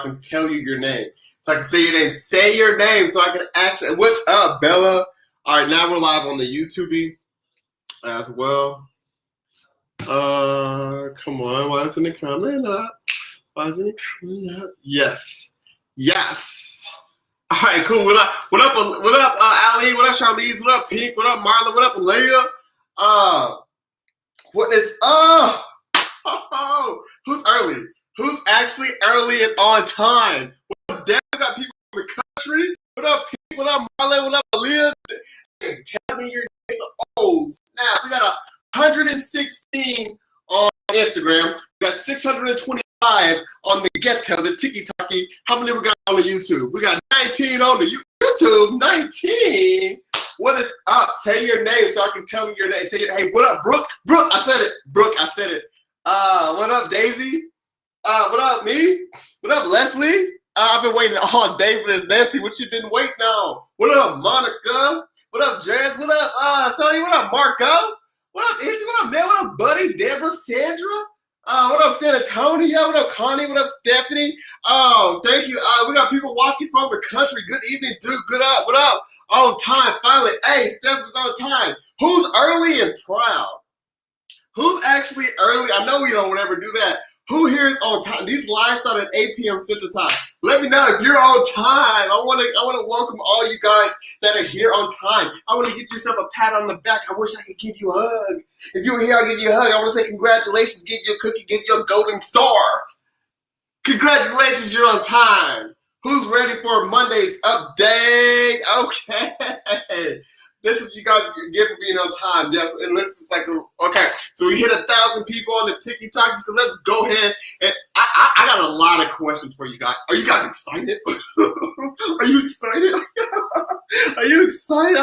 can tell you your name. So I can say your name. Say your name so I can actually. What's up, Bella? All right, now we're live on the YouTube as well. Come on. Why isn't it coming up? Why isn't it coming up? Yes. All right, cool. What up, Ali? What up, Charlize? What up, Pink? What up, Marla? What up, Leia? What is up? Who's early? Who's actually early and on time? What up, Dad? We got people from the country. What up, Pink? What up, Marla? What up, Leia? Tell me your names. Oh, snap. We got 116 on Instagram. We got 625 on the Ghetto, the Tiki-Taki. How many we got on the YouTube? We got 19 on the YouTube. 19? What is up? Say your name so I can tell you your name. Hey, what up, Brooke? Brooke, I said it. What up, Daisy? What up, me? What up, Leslie? I've been waiting all day for this. Nancy, what you been waiting on? What up, Monica? What up, Jazz? What up, Sonny? What up, Marco? What up, Izzy? What up, man? What up, Buddy? Deborah? Sandra? What up, San Antonio? What up, Connie? What up, Stephanie? Oh, thank you. We got people watching from the country. Good evening, dude. Good up. What up? On time, finally. Hey, Stephanie's on time. Who's early and proud? Who's actually early? I know we don't ever do that. Who here is on time? These lives start at 8 p.m. Central Time. Let me know if you're on time. I want to welcome all you guys that are here on time. I want to give yourself a pat on the back. I wish I could give you a hug. If you were here, I'll give you a hug. I want to say congratulations, give you a cookie, give you a golden star. Congratulations, you're on time. Who's ready for Monday's update? Okay. This is what you guys get for being on time. Yes, and this is like okay. So we hit 1,000 people on the Tiki-Taki. So let's go ahead and I got a lot of questions for you guys. Are you guys excited? Are you excited? Are you excited?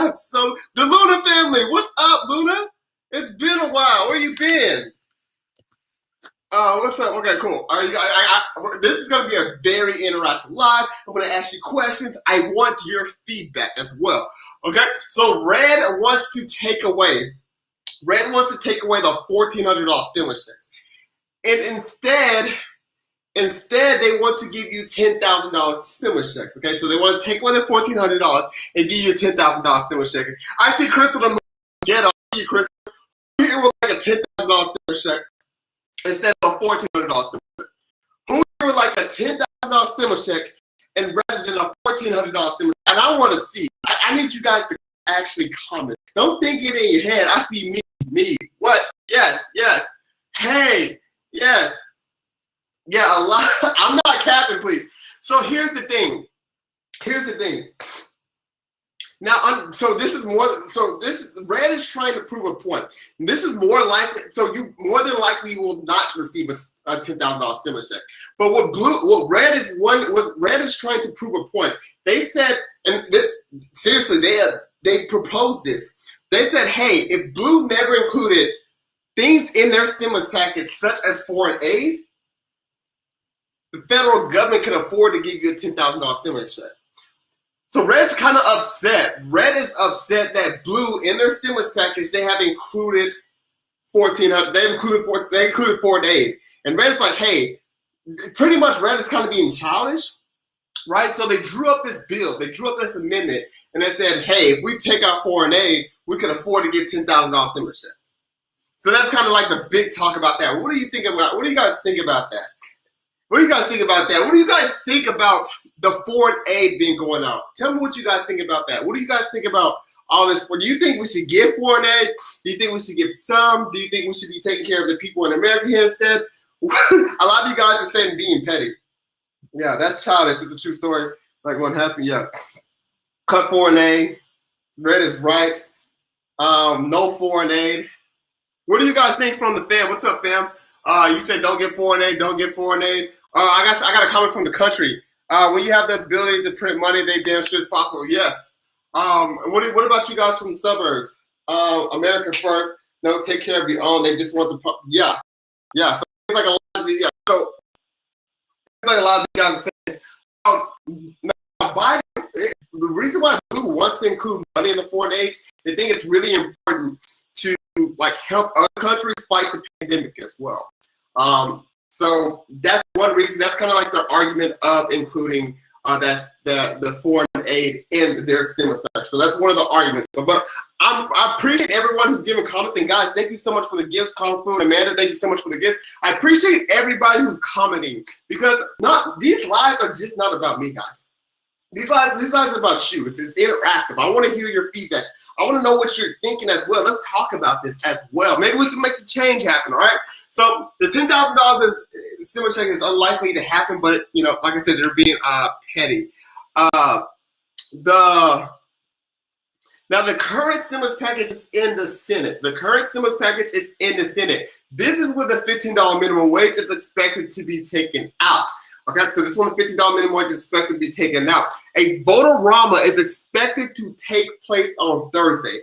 The Luna family. What's up, Luna? It's been a while. Where you been? What's up? Okay, cool. Are you guys? This is going to be a very interactive live. I'm going to ask you questions. I want your feedback as well. Okay, so Red wants to take away the $1,400 stimulus checks, and instead they want to give you $10,000 stimulus checks. Okay, so they want to take away the $1,400 and give you a $10,000 stimulus check. I see Crystal on the get on you, Crystal. Here with like a $10,000 stimulus check instead of a $1,400 stimulus check. Who would like a $10,000 stimulus check and rather than a $1,400 stimulus check? And I want to see. I need you guys to actually comment. Don't think it in your head. I see me. What? Yes. Hey, yes. Yeah, a lot. I'm not capping, please. So here's the thing. Now, Red is trying to prove a point. This is more likely, so you more than likely will not receive a $10,000 stimulus check. But Red is trying to prove a point. They said, seriously, they proposed this. They said, hey, if Blue never included things in their stimulus package, such as foreign aid, the federal government can afford to give you a $10,000 stimulus check. So Red's kind of upset. Red is upset that Blue, in their stimulus package, they have included $1,400. They included foreign aid, and Red's like, hey, pretty much Red is kind of being childish, right? So they drew up this bill. They drew up this amendment, and they said, hey, if we take out foreign aid, we can afford to get $10,000 stimulus check. So that's kind of like the big talk about that. What do you think about? What do you guys think about that? What do you guys think about that? What do you guys think about the foreign aid being going out? Tell me what you guys think about that. What do you guys think about all this? Do you think we should give foreign aid? Do you think we should give some? Do you think we should be taking care of the people in America here instead? A lot of you guys are saying being petty. Yeah, that's childish. It's a true story. Like what happened, yeah. Cut foreign aid. Red is right. No foreign aid. What do you guys think from the fam? What's up, fam? You said don't get foreign aid. Don't get foreign aid. I got a comment from the country. When you have the ability to print money, they damn should follow. Yes. What about you guys from the suburbs? America first. No, take care of your own. They just want the yeah. So it's like a lot of So it's like a lot of you guys are saying. Now, Biden. The reason why Blue wants to include money in the foreign aid, they think it's really important to like help other countries fight the pandemic as well. So that's one reason. That's kind of like their argument of including the foreign aid in their stimulus package. So that's one of the arguments. But I appreciate everyone who's giving comments. And guys, thank you so much for the gifts. Kung Fu and Amanda, thank you so much for the gifts. I appreciate everybody who's commenting, because these lives are just not about me, guys. These lives are about you. It's interactive. I want to hear your feedback. I want to know what you're thinking as well. Let's talk about this as well. Maybe we can make some change happen, all right? So the $10,000 stimulus check is unlikely to happen, but, you know, like I said, they're being petty. Now the current stimulus package is in the Senate. The current stimulus package is in the Senate. This is where the $15 minimum wage is expected to be taken out. Okay, so this one, $15 minimum wage is expected to be taken out. A vote-a-rama is expected to take place on Thursday.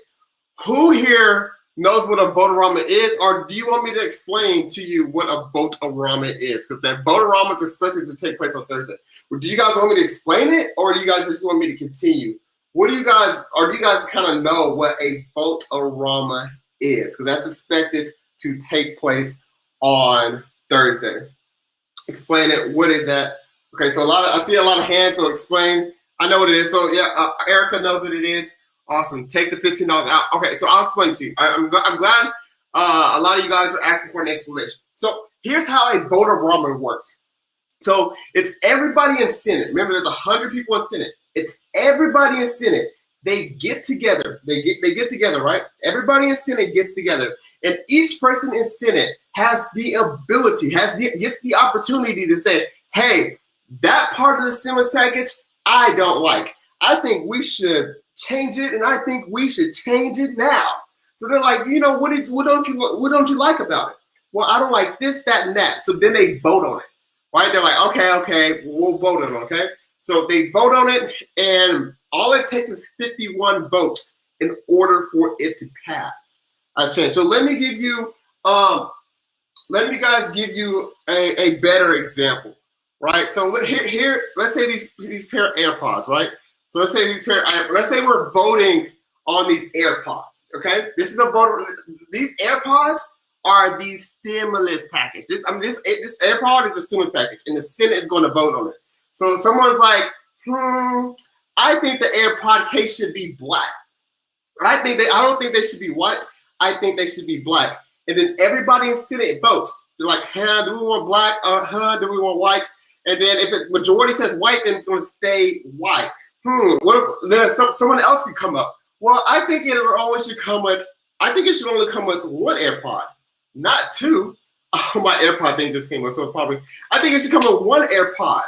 Who here knows what a vote-a-rama is, or do you want me to explain to you what a vote-a-rama is? Because that vote-a-rama is expected to take place on Thursday. Do you guys want me to explain it, or do you guys just want me to continue? What do you guys, or do you guys kind of know what a vote-a-rama is? Because that's expected to take place on Thursday. Explain it. What is that? Okay, so I see a lot of hands, so explain. I know what it is. So yeah, Erica knows what it is. Awesome. Take the $15 out. Okay, so I'll explain it to you. I'm glad a lot of you guys are asking for an explanation. So here's how a vote-a-rama works. So it's everybody in Senate. Remember, there's 100 people in Senate. It's everybody in Senate. They get together. They get together, right? Everybody in Senate gets together, and each person in Senate has the ability, gets the opportunity to say, "Hey, that part of the stimulus package I don't like. I think we should change it, and I think we should change it now." So they're like, you know, what don't you like about it? Well, I don't like this, that, and that. So then they vote on it, right? They're like, okay, we'll vote on it, okay? So they vote on it, and all it takes is 51 votes in order for it to pass. So let me give you, let me guys give you a better example, right? So here, let's say these pair of AirPods, right? So let's say we're voting on these AirPods, okay? This is a vote. These AirPods are the stimulus package. This AirPod is a stimulus package, and the Senate is going to vote on it. So someone's like, I think the AirPod case should be black. I don't think they should be white. I think they should be black. And then everybody in Senate votes. They're like, do we want black? Do we want white? And then if the majority says white, then it's going to stay white. Then someone else can come up. Well, I think it should only come with one AirPod, not two. Oh, my AirPod thing just came up, so I think it should come with one AirPod,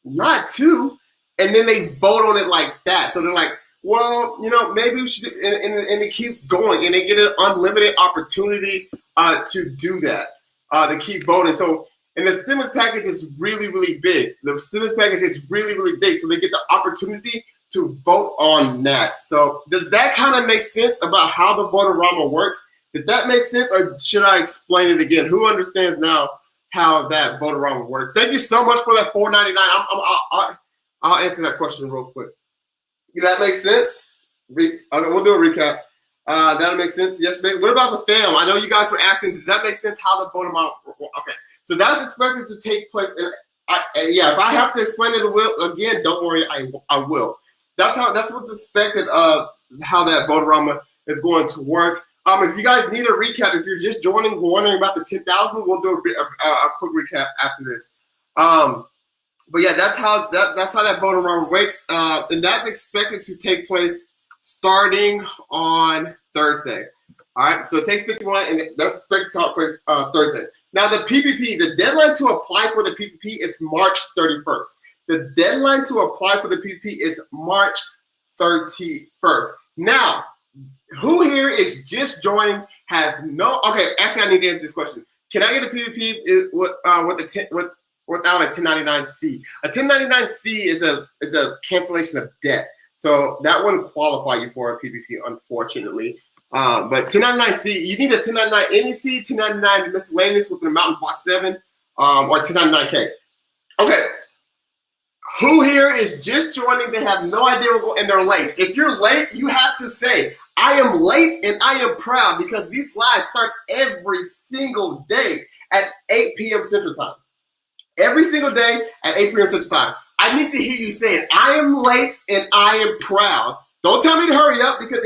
not two. And then they vote on it like that. So they're like, well, you know, maybe we should, and it keeps going, and they get an unlimited opportunity to do that, to keep voting. So, and the stimulus package is really, really big. The stimulus package is really, really big. So they get the opportunity to vote on that. So does that kind of make sense about how the vote-a-rama works? Did that make sense, or should I explain it again? Who understands now how that vote-a-rama works? Thank you so much for that $4.99. I'll answer that question real quick. Does that make sense? Okay, we'll do a recap. That'll make sense. Yes, ma'am. What about the film? I know you guys were asking, does that make sense how the vote-a-rama? Okay, so that's expected to take place. If I have to explain it again, don't worry, I will. That's what's expected of how that vote-a-rama is going to work. If you guys need a recap, if you're just joining, wondering about the 10,000, we'll do a quick recap after this. But yeah, that's how that vote-a-rama works, and that's expected to take place starting on Thursday. All right, so it takes 51, and that's expected to take place Thursday. Now the PPP, the deadline to apply for the PPP is March 31st. The deadline to apply for the PPP is March 31st. Now, who here is just joining, has no? Okay, actually, I need to answer this question. Can I get a PPP without a 1099-C? A 1099-C is a cancellation of debt, so that wouldn't qualify you for a PPP, unfortunately. But 1099-C, you need a 1099 NEC, 1099 miscellaneous with an amount in box 7, or 1099-K. Okay. Who here is just joining? They have no idea and they're late. If you're late, you have to say, I am late and I am proud, because these lives start every single day at 8 p.m. Central Time. every single day at 8 p.m. Central Time. I need to hear you say it. I am late and I am proud. Don't tell me to hurry up, because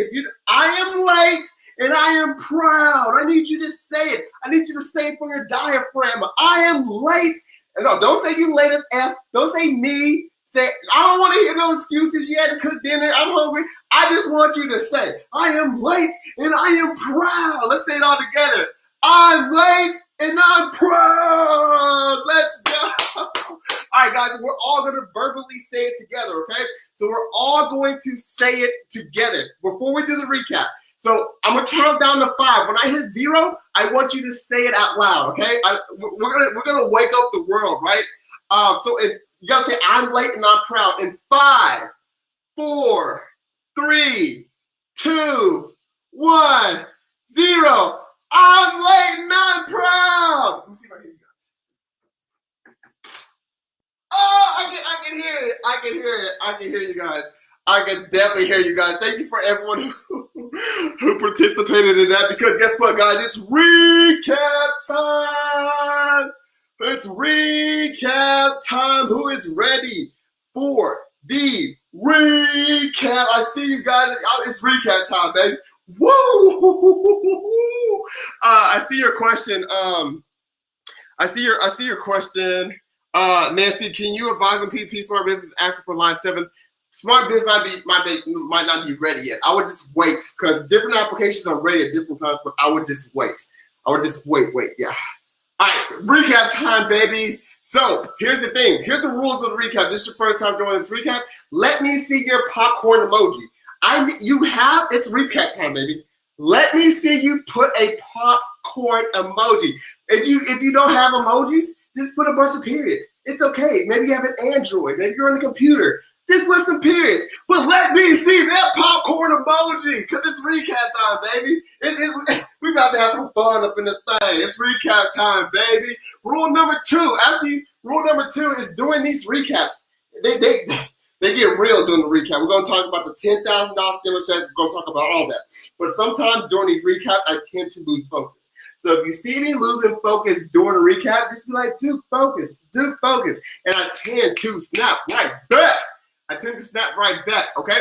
I am late and I am proud. I need you to say it. I need you to say it from your diaphragm. I am late. And no, don't say you late as F. Don't say me. Say, I don't want to hear no excuses. You had to cook dinner. I'm hungry. I just want you to say, I am late and I am proud. Let's say it all together. I'm late and I'm proud. Let's go. All right, guys, we're all going to verbally say it together, okay? So we're all going to say it together before we do the recap. So I'm going to count down to 5. When I hit 0, I want you to say it out loud, okay? We're gonna wake up the world, right? So if you got to say, I'm late and I'm proud. In 5, 4, 3, 2, 1, 0. I'm late and I'm proud. Let me see if I hear you guys. Oh, I can hear it. I can hear it. I can hear you guys. I can definitely hear you guys. Thank you for everyone who participated in that, because guess what, guys? It's recap time. It's recap time. Who is ready for the recap? I see you guys. It's recap time, baby. Woo! I see your question. I see your question. Nancy, can you advise on PP Smart Business asking for line 7? Smart Business might not be ready yet. I would just wait, because different applications are ready at different times, but I would just wait. Wait. Yeah. All right, recap time, baby. So here's the thing. Here's the rules of the recap. This is your first time joining this recap. Let me see your popcorn emoji. It's recap time, baby. Let me see you put a popcorn emoji. If you don't have emojis, just put a bunch of periods. It's okay. Maybe you have an Android. Maybe you're on a computer. Just put some periods. But let me see that popcorn emoji, because it's recap time, baby. We about to have some fun up in this thing. It's recap time, baby. Rule number 2. Rule number 2 is during these recaps, they get real during the recap. We're going to talk about the $10,000 stimulus check. We're going to talk about all that. But sometimes during these recaps, I tend to lose focus. So if you see me losing focus during a recap, just be like, Duke, focus. And I tend to snap right back. Okay?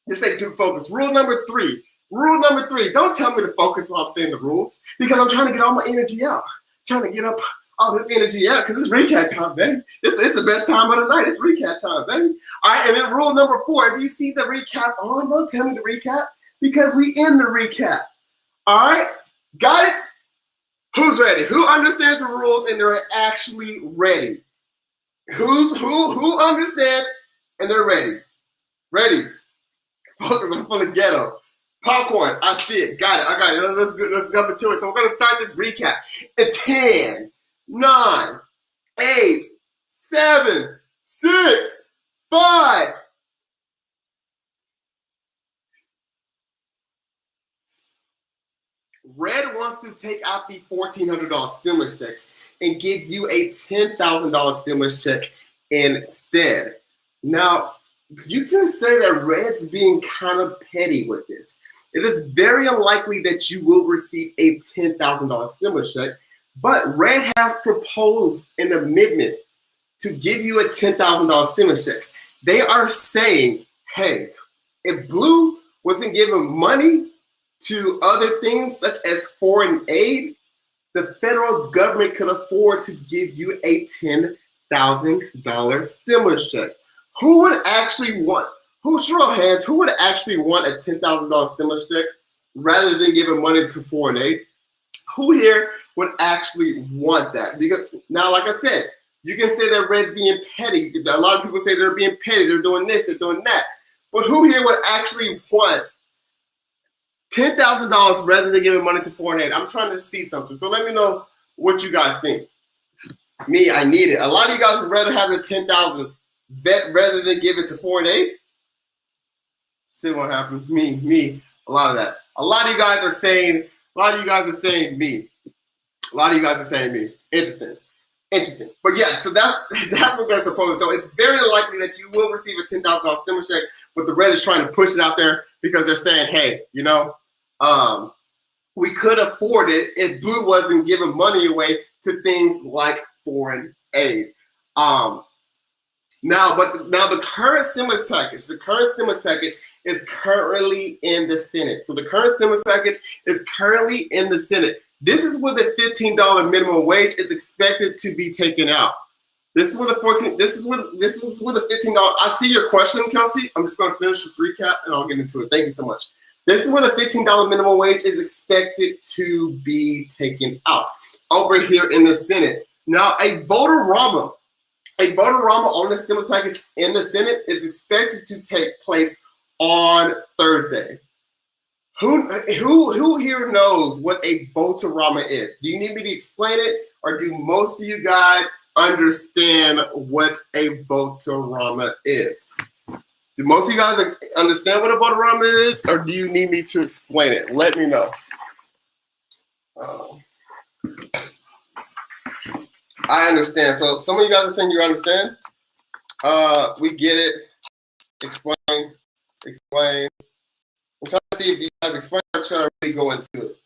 Just say, Duke, focus. Rule number 3. Don't tell me to focus while I'm saying the rules, because I'm trying to get all my energy out. Trying to get up all this energy out, because it's recap time, baby. It's the best time of the night. It's recap time, baby. All right, and then rule number 4. If you see the recap on, don't tell me to recap, because we in the recap. All right? Got it? Who's ready? Who understands the rules and they're actually ready? Who understands and they're ready? Ready. Focus, I'm full of ghetto. Popcorn, I see it. Got it. I got it. Let's jump into it. So we're going to start this recap. 10, 9, 8, 7, 6, 5. Red wants to take out the $1,400 stimulus checks and give you a $10,000 stimulus check instead. Now, you can say that Red's being kind of petty with this. It is very unlikely that you will receive a $10,000 stimulus check, but Red has proposed an amendment to give you a $10,000 stimulus check. They are saying, hey, if Blue wasn't giving money to other things such as foreign aid, the federal government could afford to give you a $10,000 stimulus check. Who would actually want, show of hands, who would actually want a $10,000 stimulus check rather than giving money to foreign aid? Who here would actually want that? Because now, like I said, you can say that Red's being petty. A lot of people say they're being petty, they're doing this, they're doing that. But who here would actually want $10,000 rather than giving money to foreign aid? I'm trying to see something. So let me know what you guys think. Me, I need it. A lot of you guys would rather have the $10,000 rather than give it to foreign aid. See what happens. Me. A lot of that. A lot of you guys are saying me. Interesting. But yeah, so that's what they're supposed. So it's very likely that you will receive a $10,000 stimulus check, but the Red is trying to push it out there because they're saying, hey, we could afford it if Blue wasn't giving money away to things like foreign aid. Now the current stimulus package is currently in the Senate. So the current stimulus package is currently in the Senate. This is where the $15 minimum wage is expected to be taken out. This is where the $15. I see your question, Kelsey. I'm just going to finish this recap and I'll get into it. Thank you so much. This is where the $15 minimum wage is expected to be taken out over here in the Senate. Now, a voter-rama on the stimulus package in the Senate is expected to take place on Thursday. Who here knows what a voter-rama is? Do you need me to explain it, or do most of you guys understand what a voter-rama is? Do most of you guys understand what a voter-rama is, or do you need me to explain it? Let me know. I understand. So some of you guys are saying you understand. We get it. Explain. I'm trying to see if you guys explain or should I really go into it.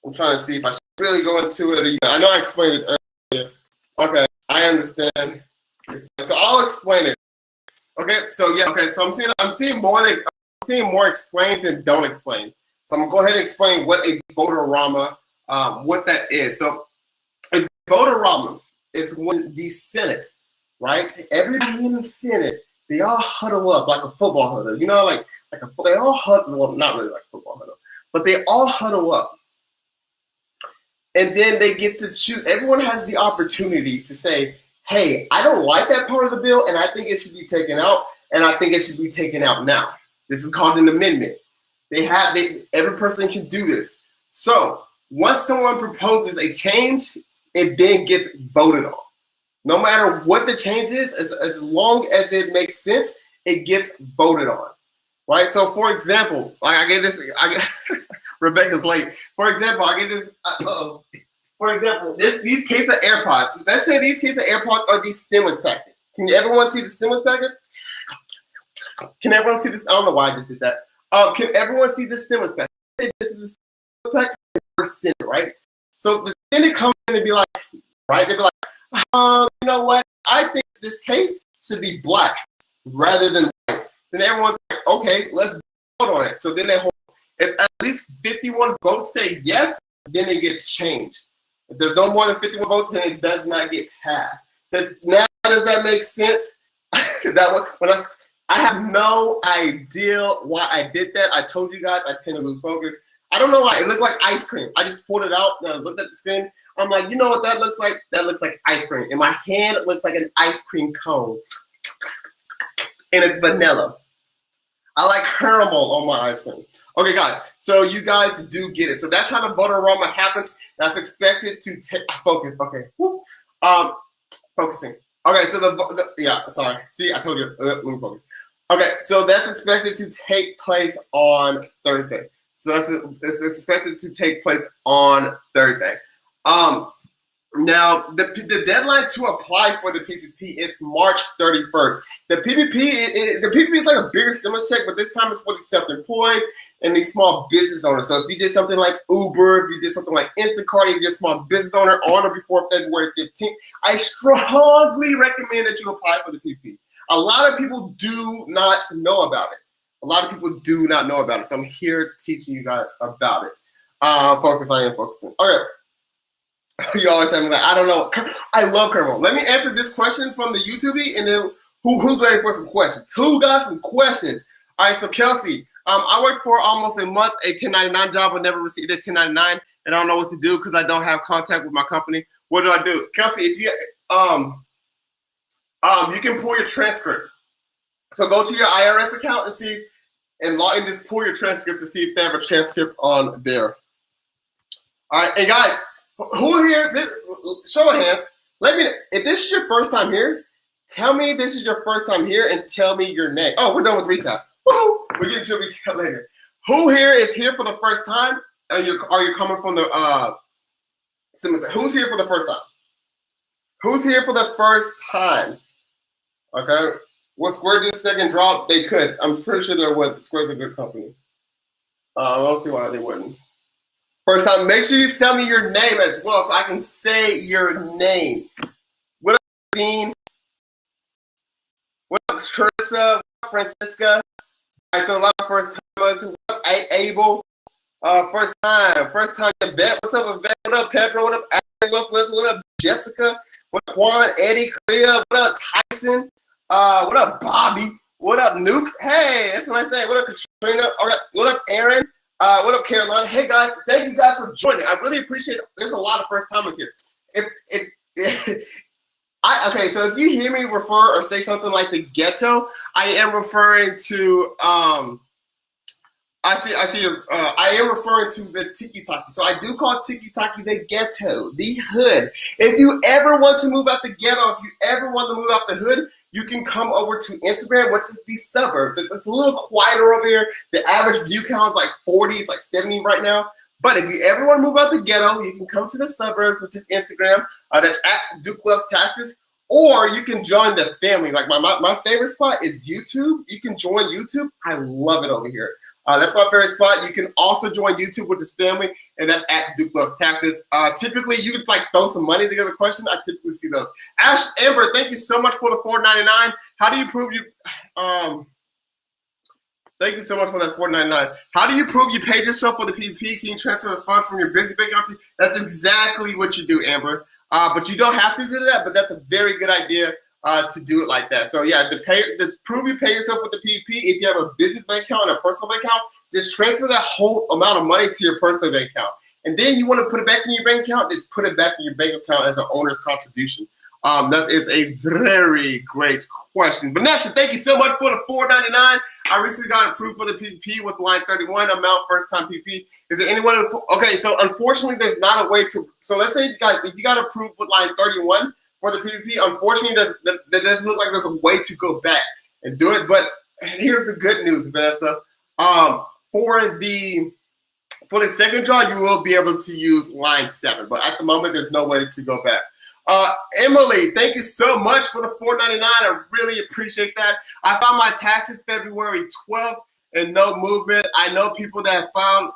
I'm trying to see if I should really go into it. Or I know I explained it earlier. Okay, I understand. So I'll explain it. Okay, so yeah. Okay, so I'm seeing more explains than don't explain. So I'm gonna go ahead and explain what a voter-rama, what that is. So a voter-rama is when the Senate, right? Everybody in the Senate, they all huddle up like a football huddle. You know, they all huddle. Well, not really like a football huddle, but they all huddle up. And then they get to choose. Everyone has the opportunity to say, hey, I don't like that part of the bill, and I think it should be taken out, and I think it should be taken out now. This is called an amendment. Every person can do this. So once someone proposes a change, it then gets voted on. No matter what the change is, as long as it makes sense, it gets voted on, right? So for example, Rebecca's late. For example, these case of AirPods. Let's say these case of AirPods are the stimulus package. Can everyone see the stimulus package? Can everyone see this? I don't know why I just did that. Can everyone see the stimulus package? This is the stimulus package for Senate, right? So the Senate comes in and be like, right? They'd be like, you know what? I think this case should be black rather than white. Then everyone's like, okay, let's vote on it. So then they hold. If at least 51 votes say yes, then it gets changed. If there's no more than 51 votes, then it does not get passed. Does that make sense? I have no idea why I did that. I told you guys I tend to lose focus. I don't know why. It looked like ice cream. I just pulled it out and I looked at the screen. I'm like, you know what that looks like? That looks like ice cream. In my hand, it looks like an ice cream cone. And it's vanilla. I like caramel on my ice cream. Okay, guys. So you guys do get it. So that's how the voter-rama happens. That's expected to focus. Okay. Focusing. Okay, so sorry. See, I told you. Let me focus. Okay, so that's expected to take place on Thursday. So it's expected to take place on Thursday. Now, the deadline to apply for the PPP is March 31st. The PPP is like a bigger stimulus check, but this time it's for the self-employed and the small business owners. So if you did something like Uber, if you did something like Instacart, if you're a small business owner on or before February 15th, I strongly recommend that you apply for the PPP. A lot of people do not know about it. So I'm here teaching you guys about it. I am focusing. Okay. You always have me like, I don't know. I love caramel. Let me answer this question from the YouTube, and then who's ready for some questions? Who got some questions? All right, so Kelsey, I worked for almost a month, a 1099 job. I never received a 1099, and I don't know what to do because I don't have contact with my company. What do I do? Kelsey, if you you can pull your transcript. So go to your IRS account and log in, just pull your transcript to see if they have a transcript on there. All right, and guys, who here? Show of hands. Let me. If this is your first time here, tell me this is your first time here, and tell me your name. Oh, we're done with recap. Woo! We'll get to recap later. Who here is here for the first time? Are you coming from the Who's here for the first time? Who's here for the first time? Okay. Will Square do a second drop? They could. I'm pretty sure they would. Square's a good company. I don't see why they wouldn't. First time, make sure you tell me your name as well so I can say your name. What up, Dean? up, Carissa? What up, Francisca? All right, so a lot of first timers. What up, Abel? First time Yvette. What's up, Yvette? What up, Pedro? What up, Ashley? What up, Jessica? What up, Juan? Eddie? Clea? What up, Tyson? What up, Bobby? What up, Nuke? Hey, that's what I say. What up, Katrina? All right. What up, Aaron? What up, Carolina? Hey, guys. Thank you guys for joining. I really appreciate it. There's a lot of first timers here. Okay, so if you hear me refer or say something like the ghetto, I am referring to I am referring to the tiki-taki. So I do call tiki-taki the ghetto, the hood. If you ever want to move out the ghetto, if you ever want to move out the hood, you can come over to Instagram, which is the suburbs. It's a little quieter over here. The average view count is like 40, it's like 70 right now. But if you ever want to move out the ghetto, you can come to the suburbs, which is Instagram. That's at Duke Loves Taxes. Or you can join the family. Like my favorite spot is YouTube. You can join YouTube. I love it over here. That's my favorite spot. You can also join YouTube with this family, and that's at Duke Loves Taxes. Typically, you could like throw some money to get a question. I typically see those. Ash Amber, thank you so much for the $4.99. How do you prove you? Thank you so much for that $4.99. How do you prove you paid yourself for the PPP? Can you transfer the funds from your business bank account? That's exactly what you do, Amber. But you don't have to do that. But that's a very good idea. To do it like that. So yeah, to prove you pay yourself with the PPP. If you have a business bank account and a personal bank account, just transfer that whole amount of money to your personal bank account. And then you want to put it back in your bank account, just put it back in your bank account as an owner's contribution. That is a very great question. Vanessa, thank you so much for the $4.99. I recently got approved for the PPP with line 31 amount, first time PPP. Is there anyone? Okay, so unfortunately, there's not a way to. So let's say, guys, if you got approved with line 31, for the PPP, unfortunately, that doesn't look like there's a way to go back and do it. But here's the good news, Vanessa. For the second draw, you will be able to use line 7. But at the moment, there's no way to go back. Emily, thank you so much for the $4.99. I really appreciate that. I found my taxes February 12th and no movement. I know people that have found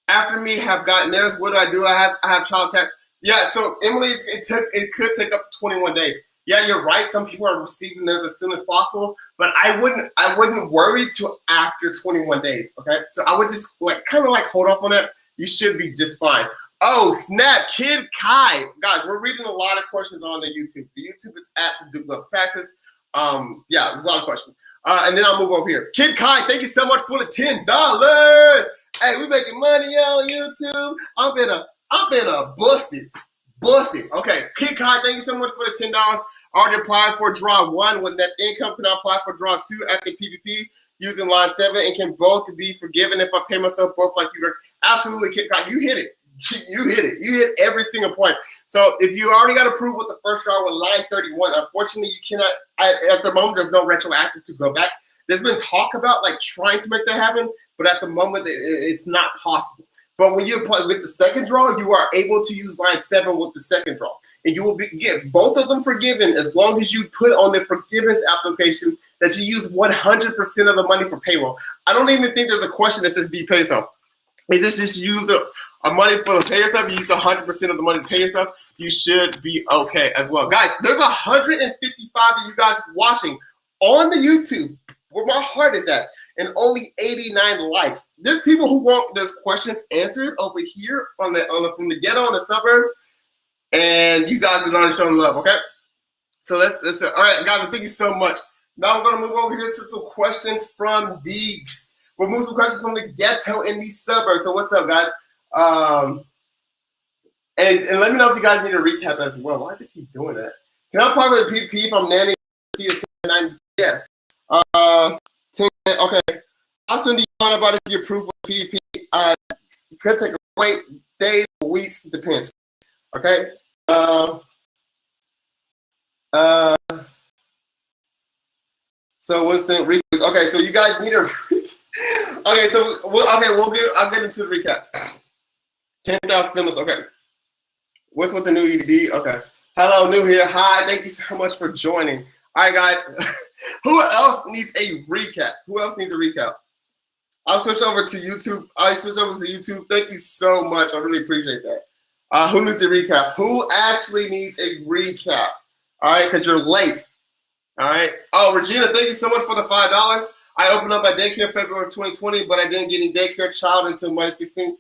after me have gotten theirs. What do? I have child tax. Yeah, so Emily, it could take up to 21 days. Yeah, you're right. Some people are receiving theirs as soon as possible, but I wouldn't worry till after 21 days. Okay, so I would just kind of hold off on that. You should be just fine. Oh snap, Kid Kai, guys, we're reading a lot of questions on the YouTube. The YouTube is at Duke Loves Taxes. Yeah, there's a lot of questions. And then I'll move over here. Kid Kai, thank you so much for the $10. Hey, we making money on YouTube. I'm gonna bust it. Okay, Kid Kai, thank you so much for the $10. I already applied for draw 1. With net income, can I apply for draw 2 at the PPP using line 7? And can both be forgiven if I pay myself both like you? Absolutely, Kid Kai, you hit it. You hit it. You hit every single point. So if you already got approved with the first draw with line 31, unfortunately, you cannot. At the moment, there's no retroactive to go back. There's been talk about trying to make that happen, but at the moment, it's not possible. But when you apply with the second draw, you are able to use line 7 with the second draw. And you will get both of them forgiven as long as you put on the forgiveness application that you use 100% of the money for payroll. I don't even think there's a question that says, do you pay yourself? Is this just use a money for the pay yourself? You use 100% of the money to pay yourself. You should be okay as well. Guys, there's 155 of you guys watching on the YouTube where my heart is at. And only 89 likes. There's people who want those questions answered over here from the ghetto in the suburbs, and you guys are not showing love. Okay, so that's it. All right, guys, thank you so much. Now we're gonna move over here to some questions from we'll move some questions from the ghetto in these suburbs. So what's up, guys? And let me know if you guys need a recap as well. Why does it keep doing that? Can I apply for the PP if I'm nanny? Yes. Okay. I'll send you on about if you approve of PPP. It could take days, weeks, depends. Okay. So what's the recap? Okay, so you guys need a. Okay, so I'll get into the recap. 10,000 stimulus. Okay. What's with the new EDD? Okay. Hello, new here. Hi. Thank you so much for joining. All right, guys. Who else needs a recap? I'll switch over to YouTube. Thank you so much. I really appreciate that. Who needs a recap? Who actually needs a recap? All right, because you're late. All right. Oh, Regina, thank you so much for the $5. I opened up my daycare in February of 2020, but I didn't get any daycare child until March 16th.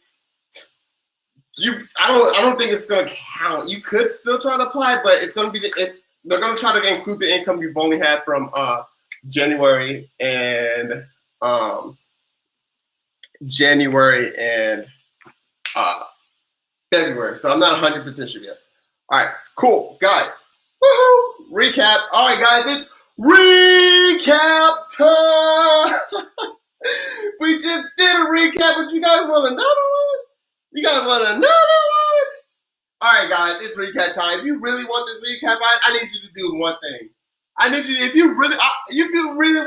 I don't think it's gonna count. You could still try to apply, but it's gonna be they're gonna try to include the income you've only had from January and um, February. So I'm not 100% sure yet. All right, cool, guys. Woohoo! Recap. All right, guys, it's recap time. We just did a recap, but you guys want another one? You guys want another one? All right, guys, it's recap time. If you really want this recap, I need you to do one thing. I need you, if you really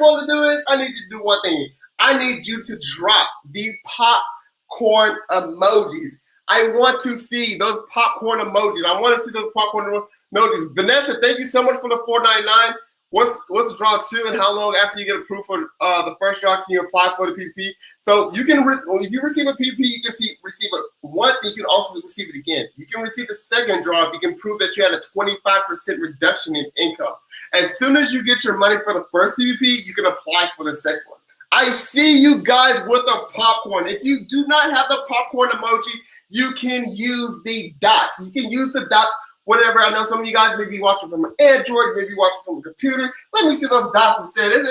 want to do this, I need you to do one thing. I need you to drop the popcorn emojis. I want to see those popcorn emojis. I want to see those popcorn emojis. Vanessa, thank you so much for the $4.99. What's draw 2 and how long after you get approved for the first draw can you apply for the PPP? So you can, if you receive a PPP, you can receive it once and you can also receive it again. You can receive the second draw if you can prove that you had a 25% reduction in income. As soon as you get your money for the first PPP, you can apply for the second one. I see you guys with the popcorn. If you do not have the popcorn emoji, you can use the dots. You can use the dots. Whatever, I know some of you guys may be watching from an Android, maybe watching from a computer. Let me see those dots instead, and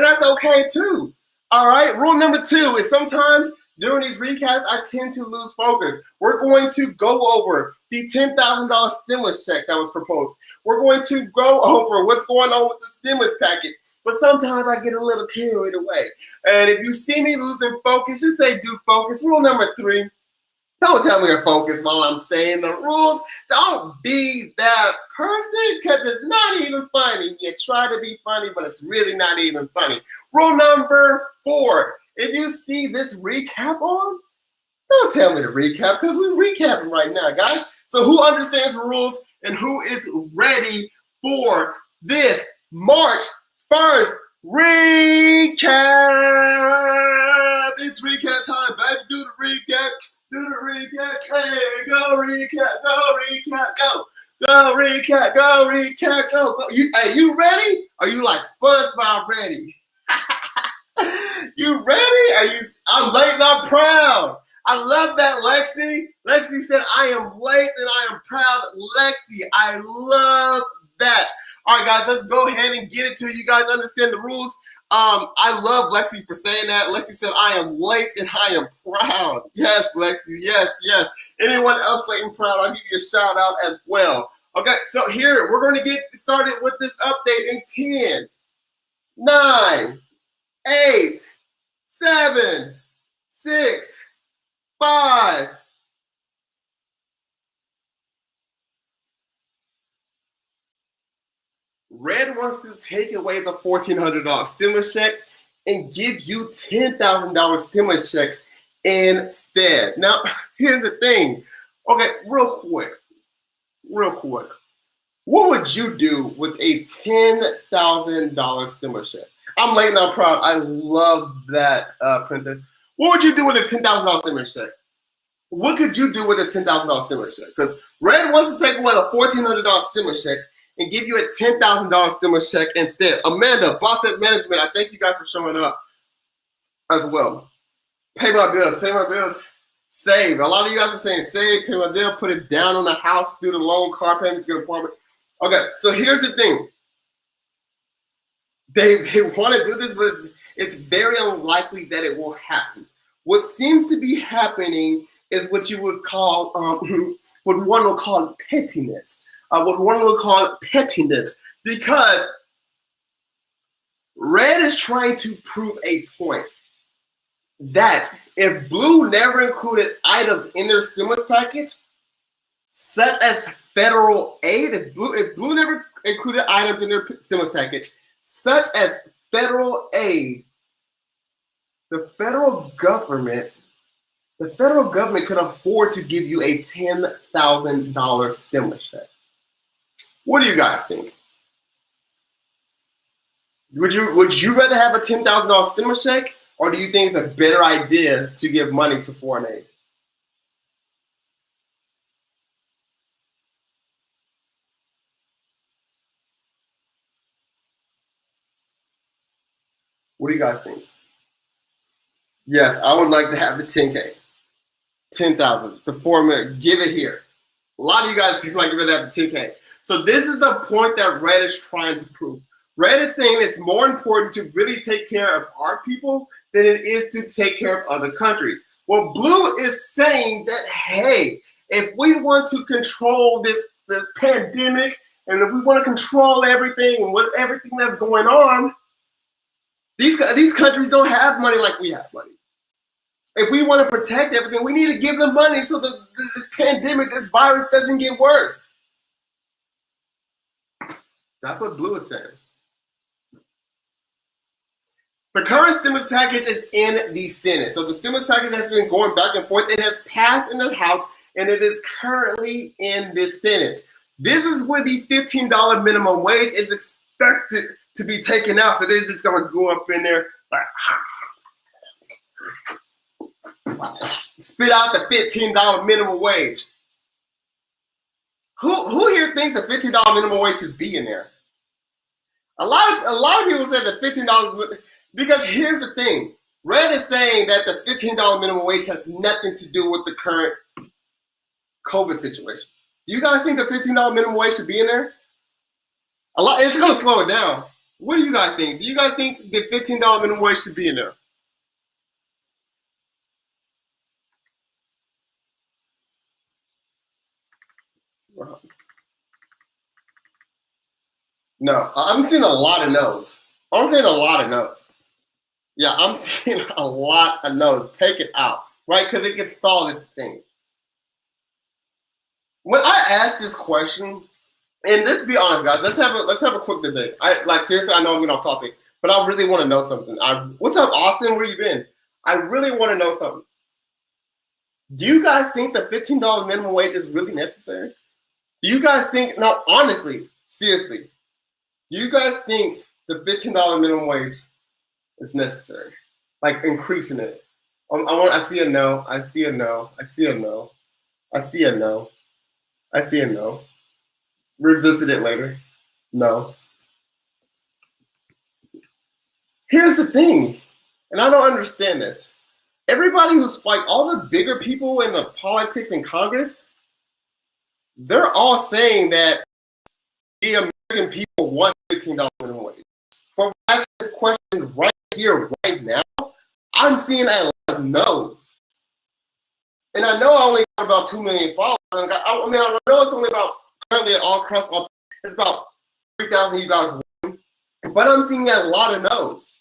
that's okay too. All right, rule number 2 is sometimes during these recaps, I tend to lose focus. We're going to go over the $10,000 stimulus check that was proposed. We're going to go over what's going on with the stimulus package. But sometimes I get a little carried away. And if you see me losing focus, just say do focus. Rule number 3. Don't tell me to focus while I'm saying the rules. Don't be that person because it's not even funny. You try to be funny, but it's really not even funny. Rule number 4. If you see this recap on, don't tell me to recap because we're recapping right now, guys. So who understands the rules and who is ready for this March 1st recap? It's recap time, baby. Do the recap. Do the recap. Hey, go recap. Go recap. Go. Go recap. Go recap. Go. Go. Hey, you ready? Are you like SpongeBob ready? You ready? I'm late and I'm proud. I love that, Lexi. Lexi said, I am late and I am proud. Lexi, I love that. All right, guys, let's go ahead and get it to you guys understand the rules. I love Lexi for saying that. Lexi said, I am late and I am proud. Yes, Lexi, yes, yes. Anyone else late and proud, I'll give you a shout out as well. Okay, so here, we're going to get started with this update in 10, 9, 8, 7, 6, 5. Red wants to take away the $1,400 stimulus checks and give you $10,000 stimulus checks instead. Now, here's the thing. Okay, real quick. What would you do with a $10,000 stimulus check? I'm late and I'm proud. I love that, Princess. What would you do with a $10,000 stimulus check? What could you do with a $10,000 stimulus check? Because Red wants to take away the $1,400 stimulus checks and give you a $10,000 stimulus check instead. Amanda, Boss at Management, I thank you guys for showing up as well. Pay my bills, save. A lot of you guys are saying save, pay my bill, put it down on the house, do the loan, car payments, get an apartment. Okay, so here's the thing. They want to do this, but it's very unlikely that it will happen. What seems to be happening is what you would call, what one would call pettiness. Because Red is trying to prove a point that if Blue never included items in their stimulus package, such as federal aid, if Blue never included items in their stimulus package, such as federal aid, the federal government could afford to give you a $10,000 stimulus check. What do you guys think? Would you rather have a $10,000 stimulus check, or do you think it's a better idea to give money to foreign aid? What do you guys think? Yes, I would like to have the 10K. 10,000, the 4 million. Give it here. A lot of you guys seem like you'd rather have the 10K. So this is the point that Red is trying to prove. Red is saying it's more important to really take care of our people than it is to take care of other countries. Well, Blue is saying that, hey, if we want to control this pandemic, and if we want to control everything and everything that's going on, these countries don't have money like we have money. If we want to protect everything, we need to give them money so that this pandemic, this virus doesn't get worse. That's what Blue is saying. The current stimulus package is in the Senate. So the stimulus package has been going back and forth. It has passed in the House, and it is currently in the Senate. This is where the $15 minimum wage is expected to be taken out. So they're just going to go up in there, like, spit out the $15 minimum wage. Who here thinks the $15 minimum wage should be in there? A lot of people said the $15, because here's the thing. Red is saying that the $15 minimum wage has nothing to do with the current COVID situation. Do you guys think the $15 minimum wage should be in there? It's going to slow it down. What do you guys think? Do you guys think the $15 minimum wage should be in there? No, I'm seeing a lot of no's. I'm seeing a lot of no's. Yeah, I'm seeing a lot of no's. Take it out, right? Because it can stall this thing. When I asked this question, and let's be honest, guys, let's have a quick debate. Seriously, I know I'm getting off topic, but I really want to know something. What's up, Austin? Where you been? I really want to know something. Do you guys think the $15 minimum wage is really necessary? Do you guys think, no, honestly, seriously, do you guys think the $15 minimum wage is necessary? Like increasing it? I see a no. I see a no. I see a no. I see a no. I see a no. Revisit it later. No. Here's the thing, and I don't understand this. Everybody who's like all the bigger people in the politics in Congress, they're all saying that the American people want $15 minimum wage. But when I ask this question right here, right now, I'm seeing a lot of no's. And I know I only got about 2 million followers. I know it's only about, currently all across, it's about 3,000 you guys won. But I'm seeing a lot of no's.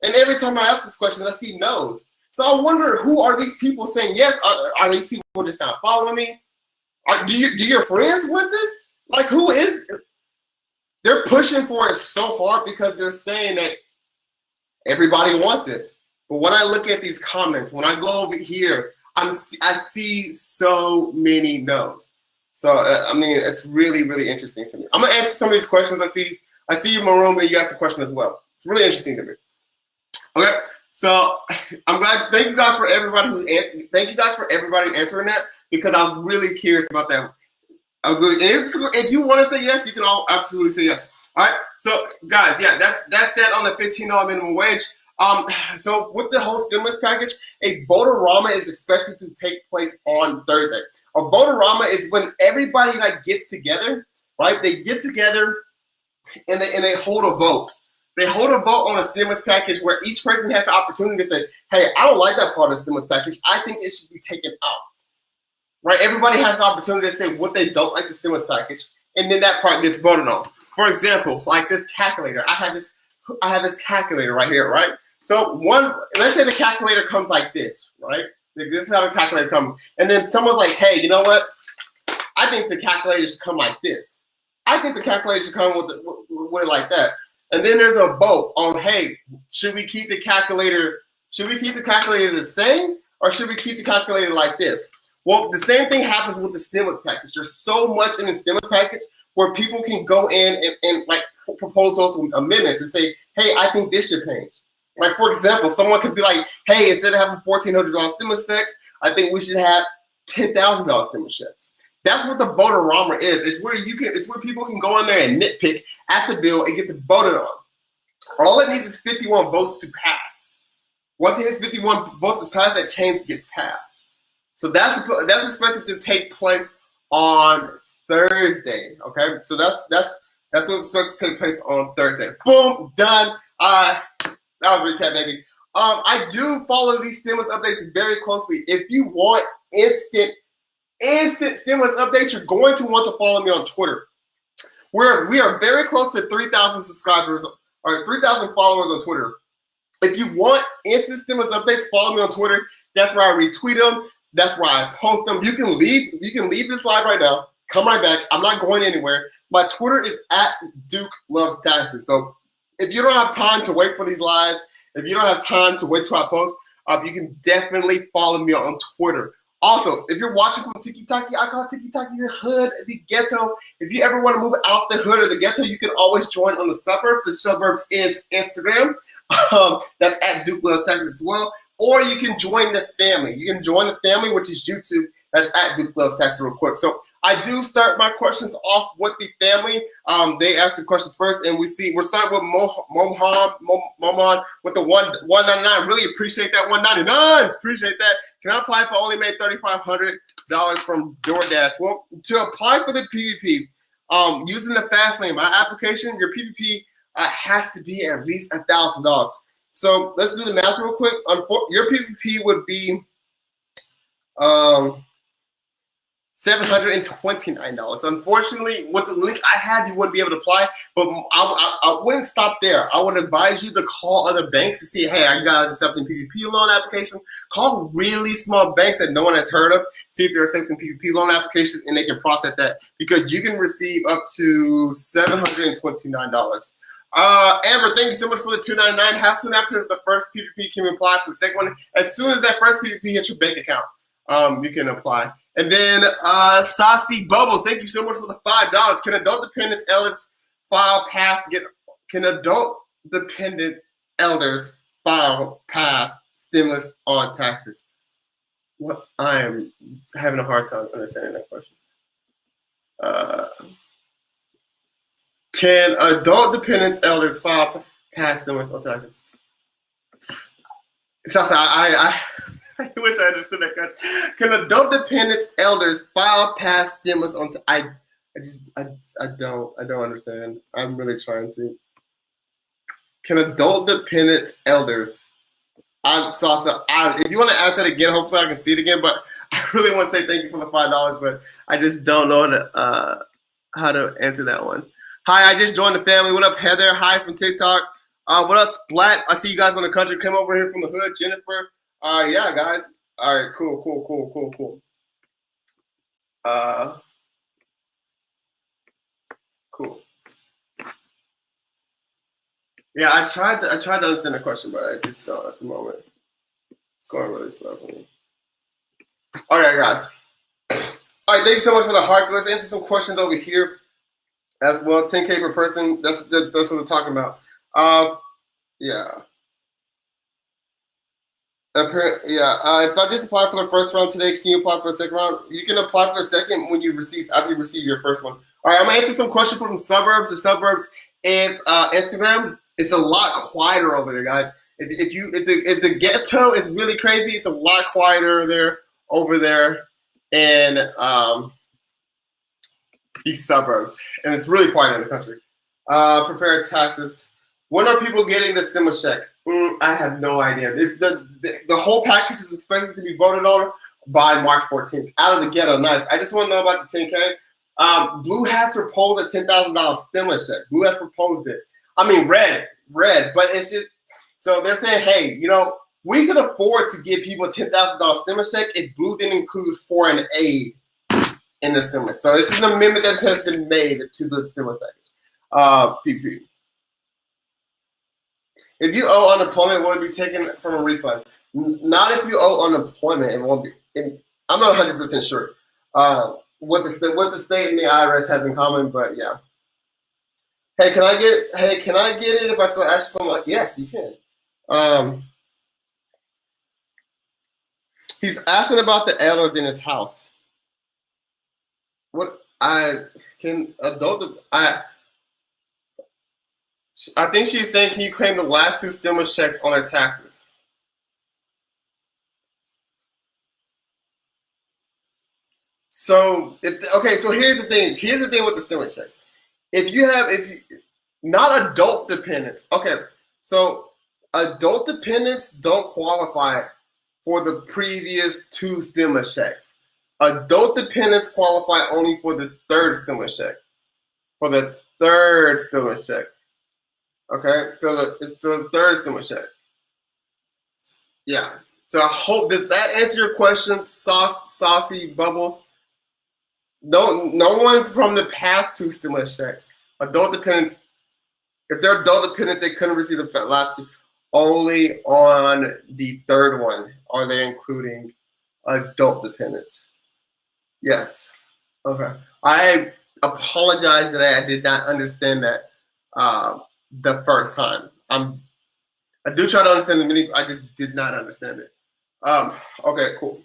And every time I ask this question, I see no's. So I wonder, who are these people saying yes? Are these people just not following me? Do your friends want this? Like, who is? They're pushing for it so hard because they're saying that everybody wants it. But when I look at these comments, when I go over here, I see so many no's. So I mean, it's really, really interesting to me. I'm gonna answer some of these questions. I see you, Maroon, and you asked a question as well. It's really interesting to me. Okay, so I'm glad. Thank you guys for everybody who answered. Thank you guys for everybody answering that, because I was really curious about that. I was really. If you want to say yes, you can all absolutely say yes. All right. So guys, yeah, that's that on the $15 minimum wage. So with the whole stimulus package, a vote-a-rama is expected to take place on Thursday. A vote-a-rama is when everybody gets together, right? They get together and they hold a vote. They hold a vote on a stimulus package where each person has the opportunity to say, hey, I don't like that part of the stimulus package. I think it should be taken out. Right? Everybody has the opportunity to say what they don't like the stimulus package, and then that part gets voted on. For example, like this calculator. I have this calculator right here, right? So let's say the calculator comes like this, right? This is how the calculator comes. And then someone's like, hey, you know what? I think the calculator should come like this. I think the calculator should come with it like that. And then there's a vote on, hey, should we keep the calculator the same, or should we keep the calculator like this? Well, the same thing happens with the stimulus package. There's so much in the stimulus package where people can go in and propose those amendments and say, hey, I think this should change. Like, for example, someone could be like, hey, instead of having $1,400 stimulus checks, I think we should have $10,000 stimulus checks. That's what the vote-a-rama is. It's where people can go in there and nitpick at the bill and get it voted on. All it needs is 51 votes to pass. Once it hits 51 votes to pass, that change gets passed. So that's expected to take place on Thursday. Okay, so that's what's expected to take place on Thursday. Boom, done. That was a recap, baby. I do follow these stimulus updates very closely. If you want instant stimulus updates, you're going to want to follow me on Twitter. We are very close to 3,000 subscribers or 3,000 followers on Twitter. If you want instant stimulus updates, follow me on Twitter. That's where I retweet them. That's where I post them. You can leave this live right now. Come right back. I'm not going anywhere. My Twitter is at Duke Loves Taxes. So if you don't have time to wait for these lives, if you don't have time to wait till I post, you can definitely follow me on Twitter. Also, if you're watching from Tiki-Taki, I call Tiki-Taki the hood, the ghetto. If you ever want to move out the hood or the ghetto, you can always join on the suburbs. The suburbs is Instagram. That's at Duke Loves Taxes as well. Or you can join the family. You can join the family, which is YouTube. That's at Duke Loves Taxes real quick. So I do start my questions off with the family. They ask the questions first, and we're starting with Mohan with the 199. Really appreciate that 199. Appreciate that. Can I apply if I only made $3,500 from DoorDash? Well, to apply for the PPP, using the fast lane, my application, your PPP has to be at least $1,000. So let's do the math real quick. Your PPP would be $729. Unfortunately, with the link I had, you wouldn't be able to apply. But I wouldn't stop there. I would advise you to call other banks to see, hey, are you guys accepting PPP loan applications? Call really small banks that no one has heard of. See if they're accepting PPP loan applications, and they can process that because you can receive up to $729. Amber, thank you so much for the $299. How soon after the first PPP can you apply for the second one? As soon as that first PPP hits your bank account, you can apply. And then Saucy Bubbles, thank you so much for the $5. Can adult dependents elders file pass stimulus on taxes? What I am having a hard time understanding that question. Can adult dependents elders file past stimulus on taxes? So I wish I understood that. Can adult dependents elders file past stimulus on? I don't understand. I'm really trying to. Can adult dependent elders? If you want to ask that again, hopefully I can see it again. But I really want to say thank you for the $5, but I just don't know how to answer that one. Hi, I just joined the family. What up, Heather? Hi from TikTok. What up, Splat? I see you guys on the country. Came over here from the hood. Jennifer. Yeah, guys. All right, cool. Cool. Yeah, I tried to understand the question, but I just don't at the moment. It's going really slow for me. All right, guys. All right, thank you so much for the hearts. Let's answer some questions over here as well. 10K per person. That's what I'm talking about. Yeah. If I just apply for the first round today, can you apply for the second round? You can apply for the second after you receive your first one. All right, I'm gonna answer some questions from the suburbs. The suburbs is Instagram. It's a lot quieter over there, guys. If the ghetto is really crazy, it's a lot quieter over there in these suburbs, and it's really quiet in the country. Prepare taxes. When are people getting the stimulus check? I have no idea. The whole package is expected to be voted on by March 14th. Out of the ghetto, nice. I just want to know about the 10K. Blue has proposed a $10,000 stimulus check. Blue has proposed it. I mean, red, but it's just, so they're saying, hey, we could afford to give people a $10,000 stimulus check if Blue didn't include foreign aid in the stimulus. So this is an amendment that has been made to the stimulus package. PP. If you owe unemployment, will it be taken from a refund? Not if you owe unemployment. It won't be. I'm not 100% sure what the state and the IRS have in common, but yeah. Hey, can I get it if I still ask for yes, you can. He's asking about the elders in his house. I think she's saying, can you claim the last 2 stimulus checks on her taxes? So, so here's the thing. Here's the thing with the stimulus checks. If you not adult dependents. Okay, so adult dependents don't qualify for the previous 2 stimulus checks. Adult dependents qualify only for the 3rd stimulus check. For the 3rd stimulus check. Okay, so it's the 3rd stimulus check. Yeah. So I hope, does that answer your question, saucy bubbles? No one from the past 2 stimulus checks. Adult dependents, if they're adult dependents, they couldn't receive the last 2. Only on the 3rd one are they including adult dependents. Yes. Okay. I apologize that I did not understand that the first time. I do try to understand the many. I just did not understand it. Okay, cool.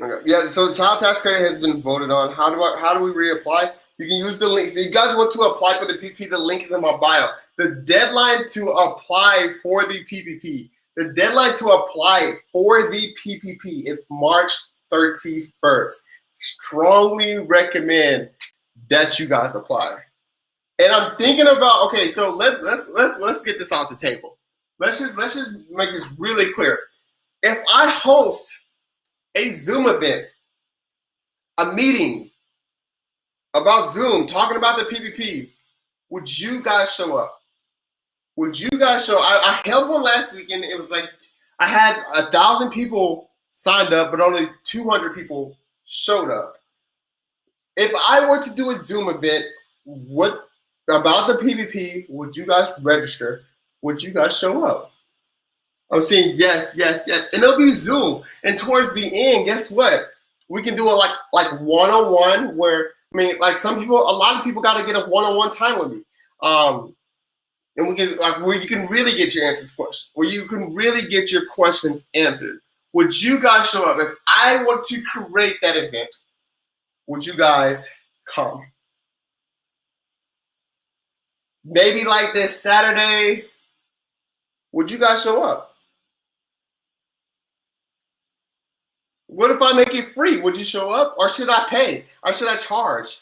Okay. Yeah, so the child tax credit has been voted on. How do we reapply? You can use the link. So you guys want to apply for the PPP, the link is in my bio. The deadline to apply for the PPP, is March 31st. Strongly recommend that you guys apply. And I'm thinking about, okay, so let's get this off the table. Let's just make this really clear. If I host a Zoom event, a meeting about Zoom, talking about the PPP, would you guys show up? Would you guys show up? I held one last weekend. It was like, I had 1,000 people signed up, but only 200 people showed up. If I were to do a Zoom event, about the PPP, would you guys register? Would you guys show up? I'm saying yes. And it'll be Zoom. And towards the end, guess what? We can do a like one-on-one where, a lot of people got to get a one-on-one time with me. And we can, where you can really get your questions answered. Would you guys show up? If I were to create that event, would you guys come? Maybe like this Saturday, would you guys show up? What if I make it free? Would you show up? Or should I pay? Or should I charge?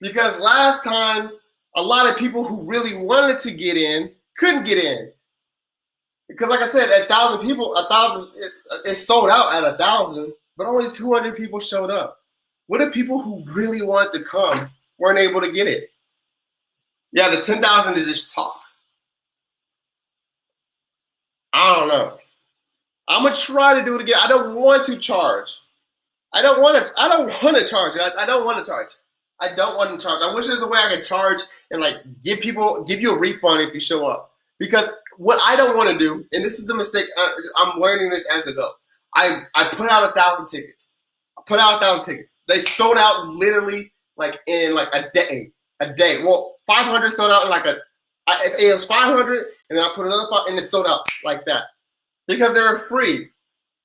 Because last time, a lot of people who really wanted to get in couldn't get in. Because like I said, 1,000 people, it sold out at 1,000, but only 200 people showed up. What if people who really wanted to come weren't able to get it? Yeah, the 10,000 is just talk. I don't know. I'm gonna try to do it again. I don't want to charge. I don't want to charge, guys. I don't want to charge. I wish there's a way I could charge and give you a refund if you show up. Because what I don't want to do, and this is the mistake, I'm learning this as I go. I put out 1,000 tickets. They sold out literally in a day. Well, 500 sold out in it was 500, and then I put another 5, and it sold out like that because they were free.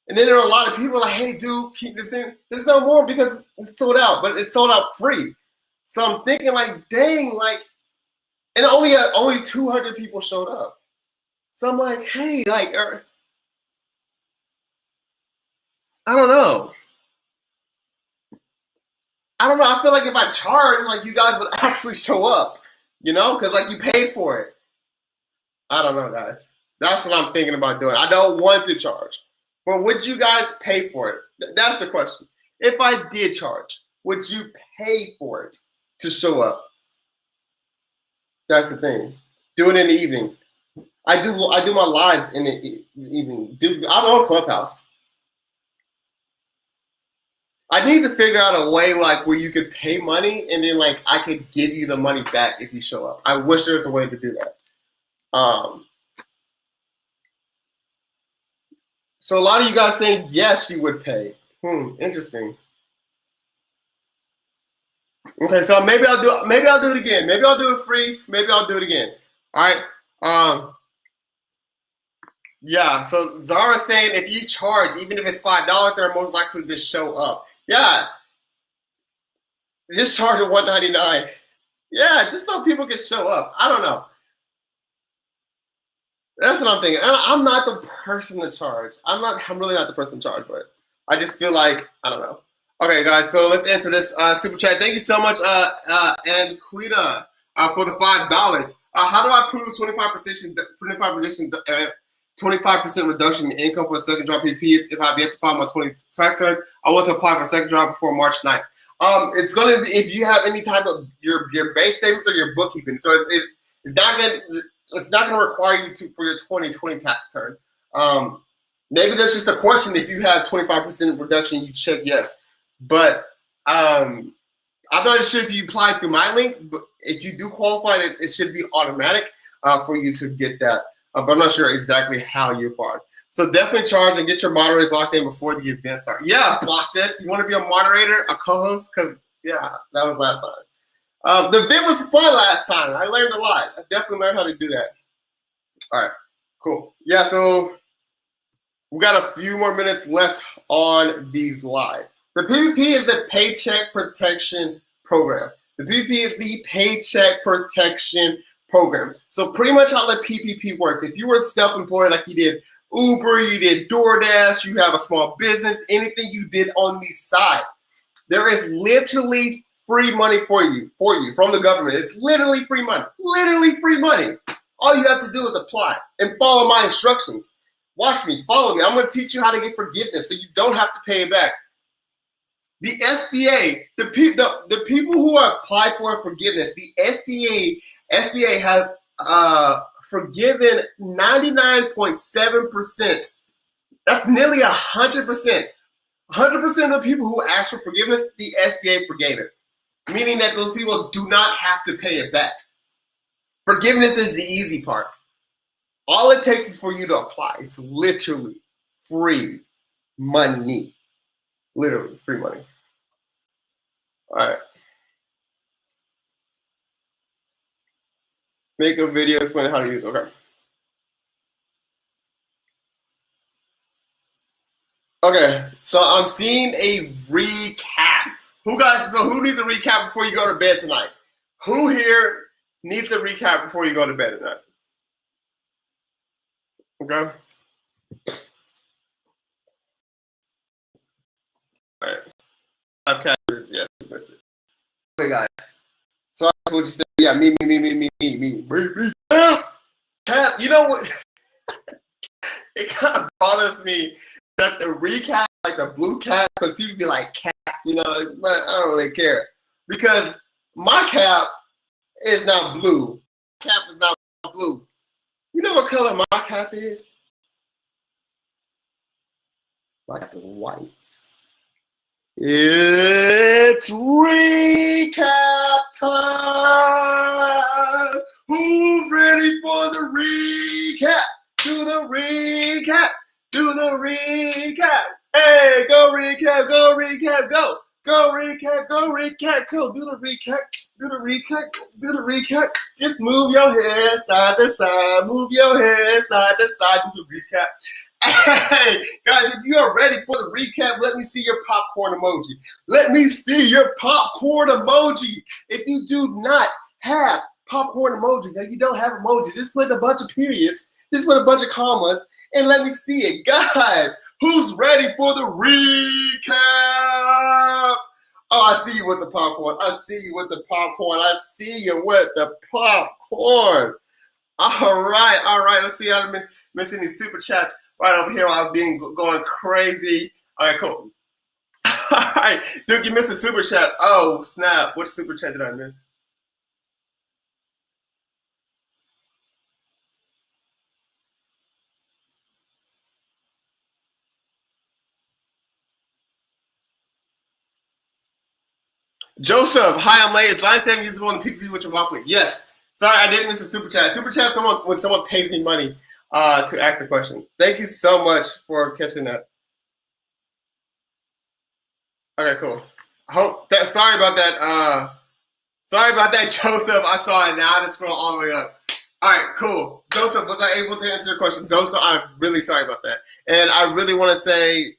And then there were a lot of people hey, dude, keep this in. There's no more because it's sold out, but it's sold out free. So I'm thinking dang, and only 200 people showed up. So I'm like, hey, I don't know. I feel like if I charge, you guys would actually show up, because you paid for it. I don't know, guys. That's what I'm thinking about doing. I don't want to charge, but would you guys pay for it? That's the question. If I did charge, would you pay for it to show up? That's the thing. Do it in the evening. I do my lives in the evening. I'm on Clubhouse. I need to figure out a way where you could pay money and then I could give you the money back if you show up. I wish there was a way to do that. So a lot of you guys saying yes, you would pay. Interesting. Okay, so maybe I'll do it again. Maybe I'll do it free. Maybe I'll do it again. All right. Yeah. So Zara's saying if you charge, even if it's $5, they're most likely to show up. Yeah. Just charge at $199. Yeah, just so people can show up. I don't know. That's what I'm thinking. I'm not the person in charge. I'm really not the person in charge, but I just feel like I don't know. Okay, guys. So let's answer this super chat. Thank you so much, and Quita, for the $5. How do I prove 25% reduction in income for a second job PP if I've yet to file my 20 tax returns? I want to apply for a second job before March 9th. It's going to be if you have any type of your bank statements or your bookkeeping. So it's not going to. It's not going to require you to for your 2020 tax return. Maybe there's just a question if you have 25% reduction, you check yes. But I'm not sure if you apply through my link, but if you do qualify, it should be automatic for you to get that. But I'm not sure exactly how you apply. So definitely charge and get your moderators locked in before the event starts. Yeah, boss says you want to be a moderator, a co-host, because yeah, that was last time. The event was fun last time. I learned a lot. I definitely learned how to do that. All right, cool. Yeah, so we got a few more minutes left on these live. The PPP is the Paycheck Protection Program. The PPP is the Paycheck Protection Program. So pretty much how the PPP works, if you were self-employed like you did Uber, you did DoorDash, you have a small business, anything you did on the side, there is literally free money for you from the government. It's literally free money. Literally free money. All you have to do is apply and follow my instructions. Watch me, follow me. I'm going to teach you how to get forgiveness so you don't have to pay it back. The SBA, the people who apply for forgiveness, the SBA has forgiven 99.7%. That's nearly 100%. 100% of the people who asked for forgiveness, the SBA forgave it, meaning that those people do not have to pay it back. Forgiveness is the easy part. All it takes is for you to apply. It's literally free money. Literally free money. All right. Make a video explaining how to use it. Okay. Okay, so I'm seeing a recap. Who needs a recap before you go to bed tonight? Who here needs a recap before you go to bed tonight? Okay. All right. Okay. Yes, you missed it. Okay, guys. So that's what you said. Yeah, me. Cap, you know what? It kind of bothers me that the recap, like the blue cap, because people be like cap, but I don't really care because my cap is not blue. Cap is not blue. You know what color my cap is? My cap is white. It's recap time. Who's ready for the recap? Do the recap. Do the recap. Hey, go recap. Go recap. Go. Go recap. Go recap. Go. Do the recap. Do the recap. Do the recap. Just move your head side to side. Move your head side to side. Do the recap. Hey, guys, if you are ready for the recap, let me see your popcorn emoji. Let me see your popcorn emoji. If you do not have popcorn emojis, and you don't have emojis, this is with a bunch of periods, this is with a bunch of commas, and let me see it. Guys, who's ready for the recap? Oh, I see you with the popcorn. I see you with the popcorn. I see you with the popcorn. All right. Let's see. I haven't been missing these super chats right over here while I'm going crazy. All right, cool. All right, Duke, you missed a super chat. Oh, snap. Which super chat did I miss? Joseph, hi, I'm late. Is line 7 usable in the PPP with your wallet? Yes. Sorry, I didn't miss a super chat. Super chat when someone pays me money to ask a question. Thank you so much for catching that. Okay, cool. Sorry about that. Sorry about that, Joseph. I saw it now. I just scroll all the way up. All right, cool. Joseph, was I able to answer your question? Joseph, I'm really sorry about that. And I really want to say,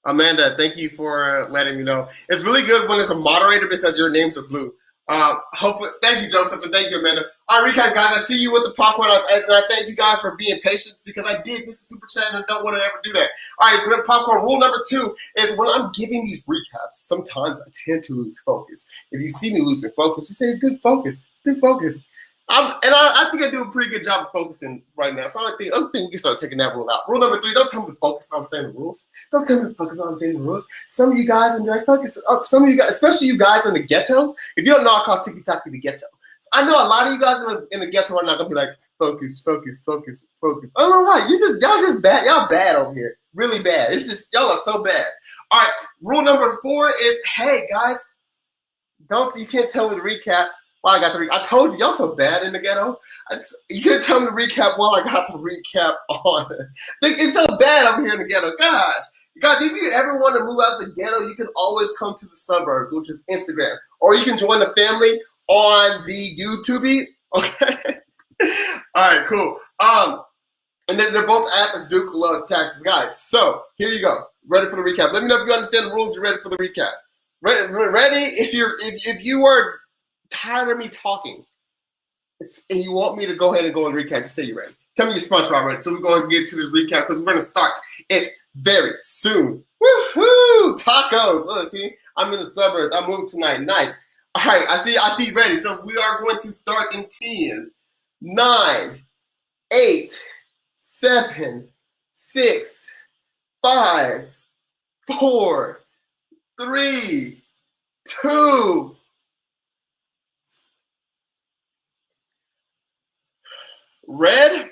Amanda, thank you for letting me know. It's really good when it's a moderator because your names are blue. Hopefully, thank you, Joseph, and thank you, Amanda. All right, recap, guys. I see you with the popcorn, and I thank you guys for being patient because I did miss a super chat and I don't want to ever do that. All right, so the popcorn rule number 2 is when I'm giving these recaps, sometimes I tend to lose focus. If you see me losing focus, you say, "Good focus, good focus." I think I do a pretty good job of focusing right now. So I think we can start taking that rule out. Rule number 3: don't tell me to focus on saying the rules. Don't tell me to focus on saying the rules. Some of you guys, when I focus, some of you guys, especially you guys in the ghetto. If you don't know, I call TikTok the ghetto. So I know a lot of you guys in the ghetto are not gonna be like focus, focus, focus, focus. I don't know why. Y'all just bad. Y'all bad over here. Really bad. It's just y'all are so bad. All right. Rule number 4 is, hey guys, you can't tell me to recap. Well, I told you, y'all so bad in the ghetto. You can't tell me to recap while I got the recap on. It's so bad over here in the ghetto. Gosh. Guys, if you ever want to move out of the ghetto, you can always come to the suburbs, which is Instagram. Or you can join the family on the YouTube. Okay? All right, cool. And then they're both at Duke Loves Taxes. Guys, so here you go. Ready for the recap. Let me know if you understand the rules. You're ready for the recap. Ready? If you are tired of me talking and you want me to go ahead and go and recap, just say you're ready. Tell me your SpongeBob ready. So we're going to get to this recap because we're going to start it very soon. Woohoo! Tacos. Oh, see, I'm in the suburbs. I moved tonight. Nice. All right, I see you ready. So we are going to start in 10, 9, 8, 7, 6, 5, 4, 3, 2. Red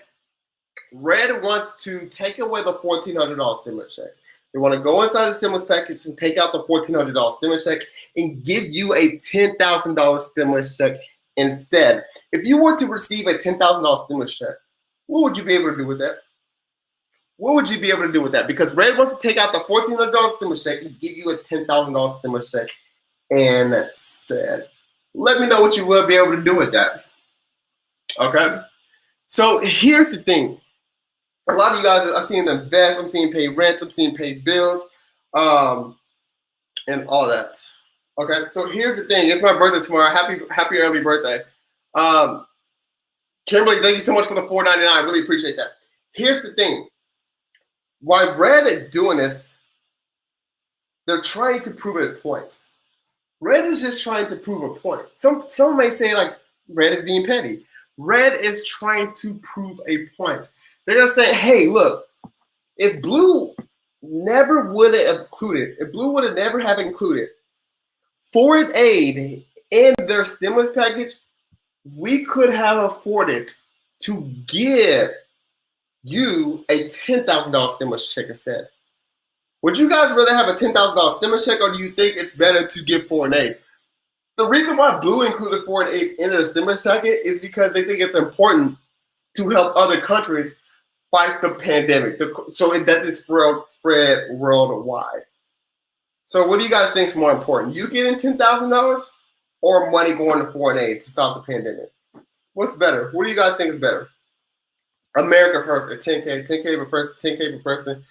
wants to take away the $1,400 stimulus checks. They want to go inside the stimulus package and take out the $1,400 stimulus check and give you a $10,000 stimulus check instead. If you were to receive a $10,000 stimulus check, what would you be able to do with that? What would you be able to do with that? Because Red wants to take out the $1,400 stimulus check and give you a $10,000 stimulus check instead. Let me know what you will be able to do with that. Okay? So here's the thing. A lot of you guys, I'm seeing invest, I'm seeing pay rent, I'm seeing pay bills, and all that. Okay, so here's the thing. It's my birthday tomorrow. Happy early birthday. Kimberly, thank you so much for the $4.99. I really appreciate that. Here's the thing. Why Red is doing this, they're trying to prove a point. Red is just trying to prove a point. Some may say like Red is being petty. Red is trying to prove a point. They're gonna say, hey, look, if Blue never would have included, if Blue would have never have included foreign aid in their stimulus package, we could have afforded to give you a $10,000 stimulus check instead. Would you guys rather have a $10,000 stimulus check, or do you think it's better to give foreign aid? The reason why Blue included foreign aid in their stimulus package is because they think it's important to help other countries fight the pandemic, so it doesn't spread worldwide. So what do you guys think is more important? You getting $10,000 or money going to foreign aid to stop the pandemic? What's better? What do you guys think is better? America first at 10K, 10K per person, 10K per person,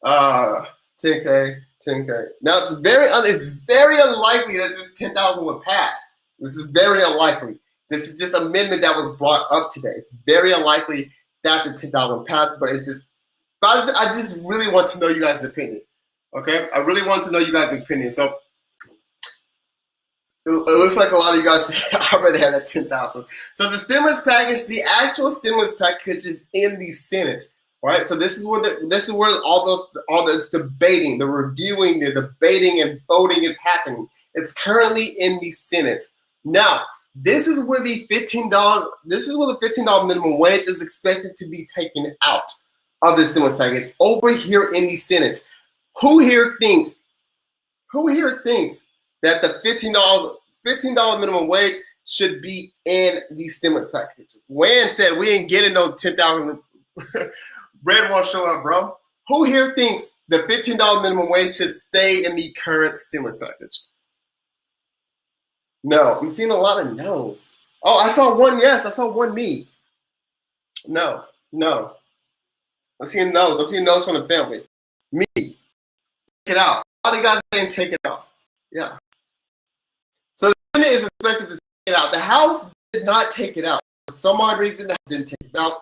10K, 10K. Now it's very unlikely that this 10,000 would pass. This is very unlikely. This is just an amendment that was brought up today. It's very unlikely that the 10,000 passed, but I just really want to know you guys' opinion. Okay, I really want to know you guys' opinion. So it looks like a lot of you guys already had that 10,000. So the stimulus package, the actual stimulus package is in the Senate. All right, so this is where all this debating, the reviewing, the debating, and voting is happening. It's currently in the Senate. Now, this is where the $15 minimum wage is expected to be taken out of the stimulus package over here in the Senate. Who here thinks that the $15 minimum wage should be in the stimulus package? Wayne said we ain't getting no 10,000. Red won't show up, bro. Who here thinks the $15 minimum wage should stay in the current stimulus package? No, I'm seeing a lot of no's. Oh, I saw one yes. I saw one me. No. I'm seeing no's. I'm seeing no's from the family. Me. it out. All the guys saying take it out. Yeah. So the Senate is expected to take it out. The House did not take it out. For some odd reason, the House didn't take it out,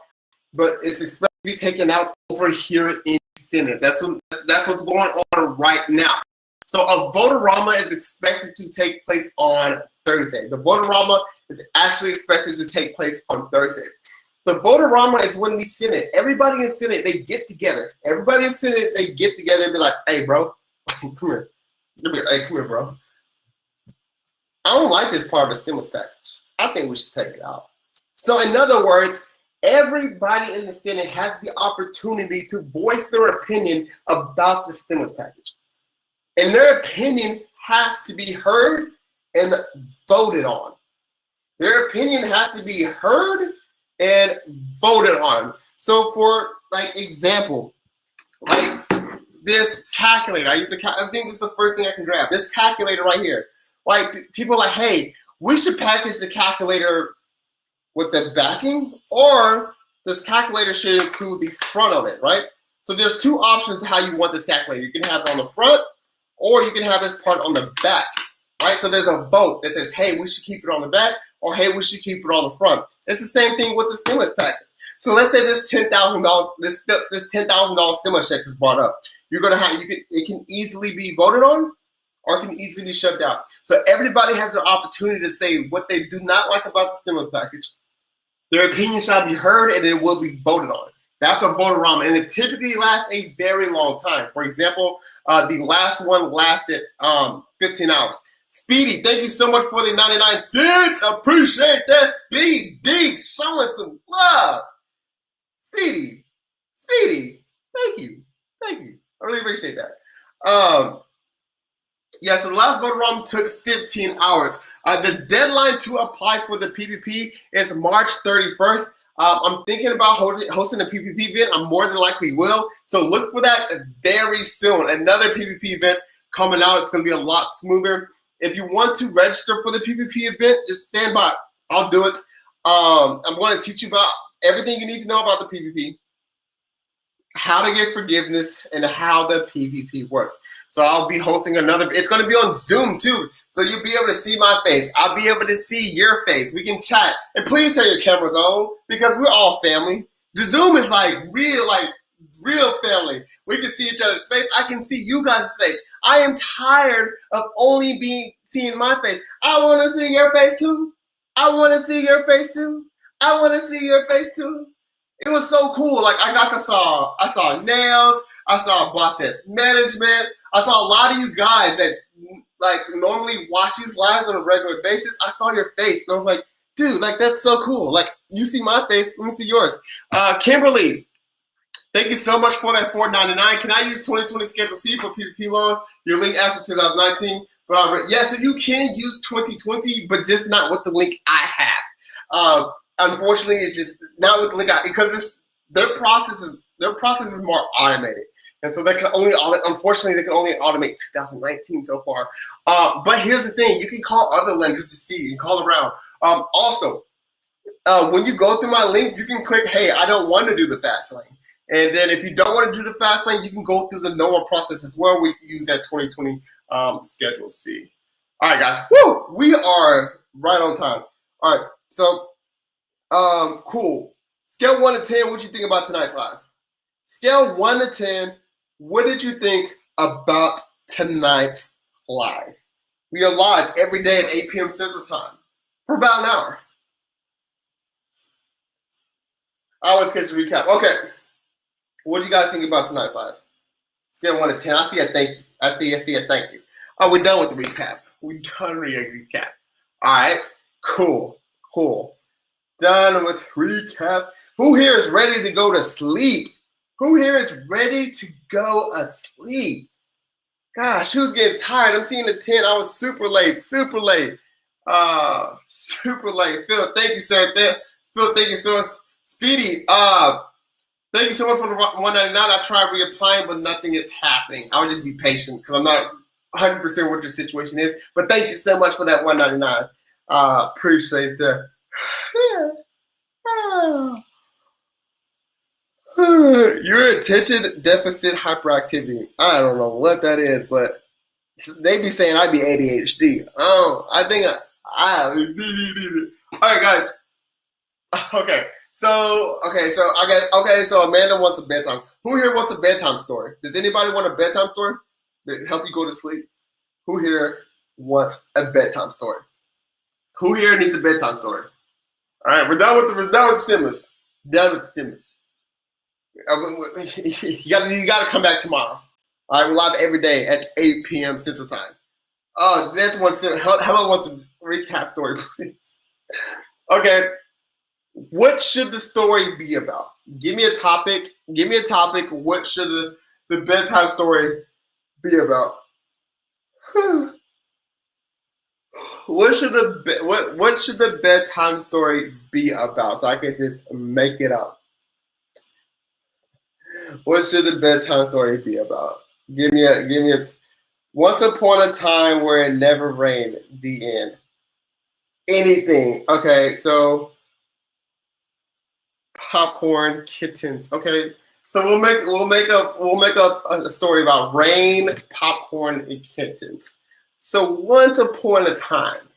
but it's expected to be taken out over here in the Senate. That's what's going on right now. So a vote-a-rama is expected to take place on Thursday. The vote-a-rama is actually expected to take place on Thursday. The vote-a-rama is when the Senate, everybody in Senate, they get together. Everybody in Senate, they get together and be like, hey, bro, come here. Hey, come here, bro. I don't like this part of the stimulus package. I think we should take it out. So in other words, everybody in the Senate has the opportunity to voice their opinion about the stimulus package. And their opinion has to be heard and voted on. Their opinion has to be heard and voted on. So for like example, like this calculator, I think this is the first thing I can grab. This calculator right here. Like people are like, hey, we should package the calculator with the backing, or this calculator should include the front of it, right? So there's two options to how you want this calculator. You can have it on the front, or you can have this part on the back, right? So there's a vote that says, hey, we should keep it on the back, or hey, we should keep it on the front. It's the same thing with the stimulus package. So let's say this $10,000, this $10,000 stimulus check is brought up. You're gonna have, it can easily be voted on, or it can easily be shut down. So everybody has their opportunity to say what they do not like about the stimulus package. Their opinion shall be heard, and it will be voted on. That's a vote-a-rama, and it typically lasts a very long time. For example, the last one lasted 15 hours. Speedy, thank you so much for the 99 cents. Appreciate that, Speedy, showing some love. Speedy, thank you. I really appreciate that. Yeah, so the last vote-a-rama took 15 hours. The deadline to apply for the PPP is March 31st. I'm thinking about hosting a PPP event. I more than likely will. So look for that very soon. Another PPP event coming out. It's going to be a lot smoother. If you want to register for the PPP event, just stand by. I'll do it. I'm going to teach you about everything you need to know about the PPP, how to get forgiveness, and how the PPP works. So I'll be hosting another. It's going to be on Zoom too. So you'll be able to see my face. I'll be able to see your face. We can chat. And please turn your cameras on because we're all family. The Zoom is like real family. We can see each other's face. I can see you guys' face. I am tired of only seeing my face. I want to see your face too. I want to see your face too. I want to see your face too. It was so cool. Like I saw Nails. I saw Bosset Management. I saw a lot of you guys that like normally watch these lives on a regular basis. I saw your face and I was like, dude, like that's so cool. Like you see my face, let me see yours. Kimberly, thank you so much for that $4.99. Can I use 2020 Schedule C for PPP loan? Your link after 2019. But yes, so you can use 2020, but just not with the link I have. Unfortunately, it's just not with the link because their process is more automated, and so they can only unfortunately they can only automate 2019 so far. But here's the thing: you can call other lenders to see. You can call around. Also, when you go through my link, you can click, "Hey, I don't want to do the fast lane," and then if you don't want to do the fast lane, you can go through the normal process as well. We use that 2020 Schedule C. All right, guys. Woo! We are right on time. All right, so. Cool. Scale 1 to 10, what you think about tonight's live? Scale 1 to 10, what did you think about tonight's live? We are live every day at 8 p.m. Central Time for about an hour. I always get to recap. Okay. What do you guys think about tonight's live? Scale 1 to 10. I see a thank you. I see a thank you. Oh, we're done with the recap. We're done with the recap. All right. Cool. Done with recap. Who here is ready to go to sleep? Who here is ready to go asleep? Gosh, who's getting tired? I'm seeing the 10. I was super late. Super late. Phil, thank you, sir. Phil, thank you so much. Speedy, thank you so much for the $1.99. I tried reapplying, but nothing is happening. I would just be patient because I'm not 100% what your situation is. But thank you so much for that $1.99. Appreciate that. Your attention deficit hyperactivity. I don't know what that is, but they be saying I be ADHD. Oh, I think I all right, guys. So Amanda wants a bedtime. Who here wants a bedtime story? Does anybody want a bedtime story that help you go to sleep? Who here wants a bedtime story? Who here needs a bedtime story? All right, we're done with stimulus. Done with stimulus. You gotta come back tomorrow. All right, we're live every day at 8 p.m. Central Time. Oh, that's one. Hello wants a recap story, please. Okay. What should the story be about? Give me a topic. What should the bedtime story be about? What should the bedtime story be about? So I can just make it up. What should the bedtime story be about? Give me a. Once upon a time where it never rained. The end. Anything. Okay, so. Popcorn kittens. Okay, so we'll make up a story about rain, popcorn, and kittens. So once upon a time,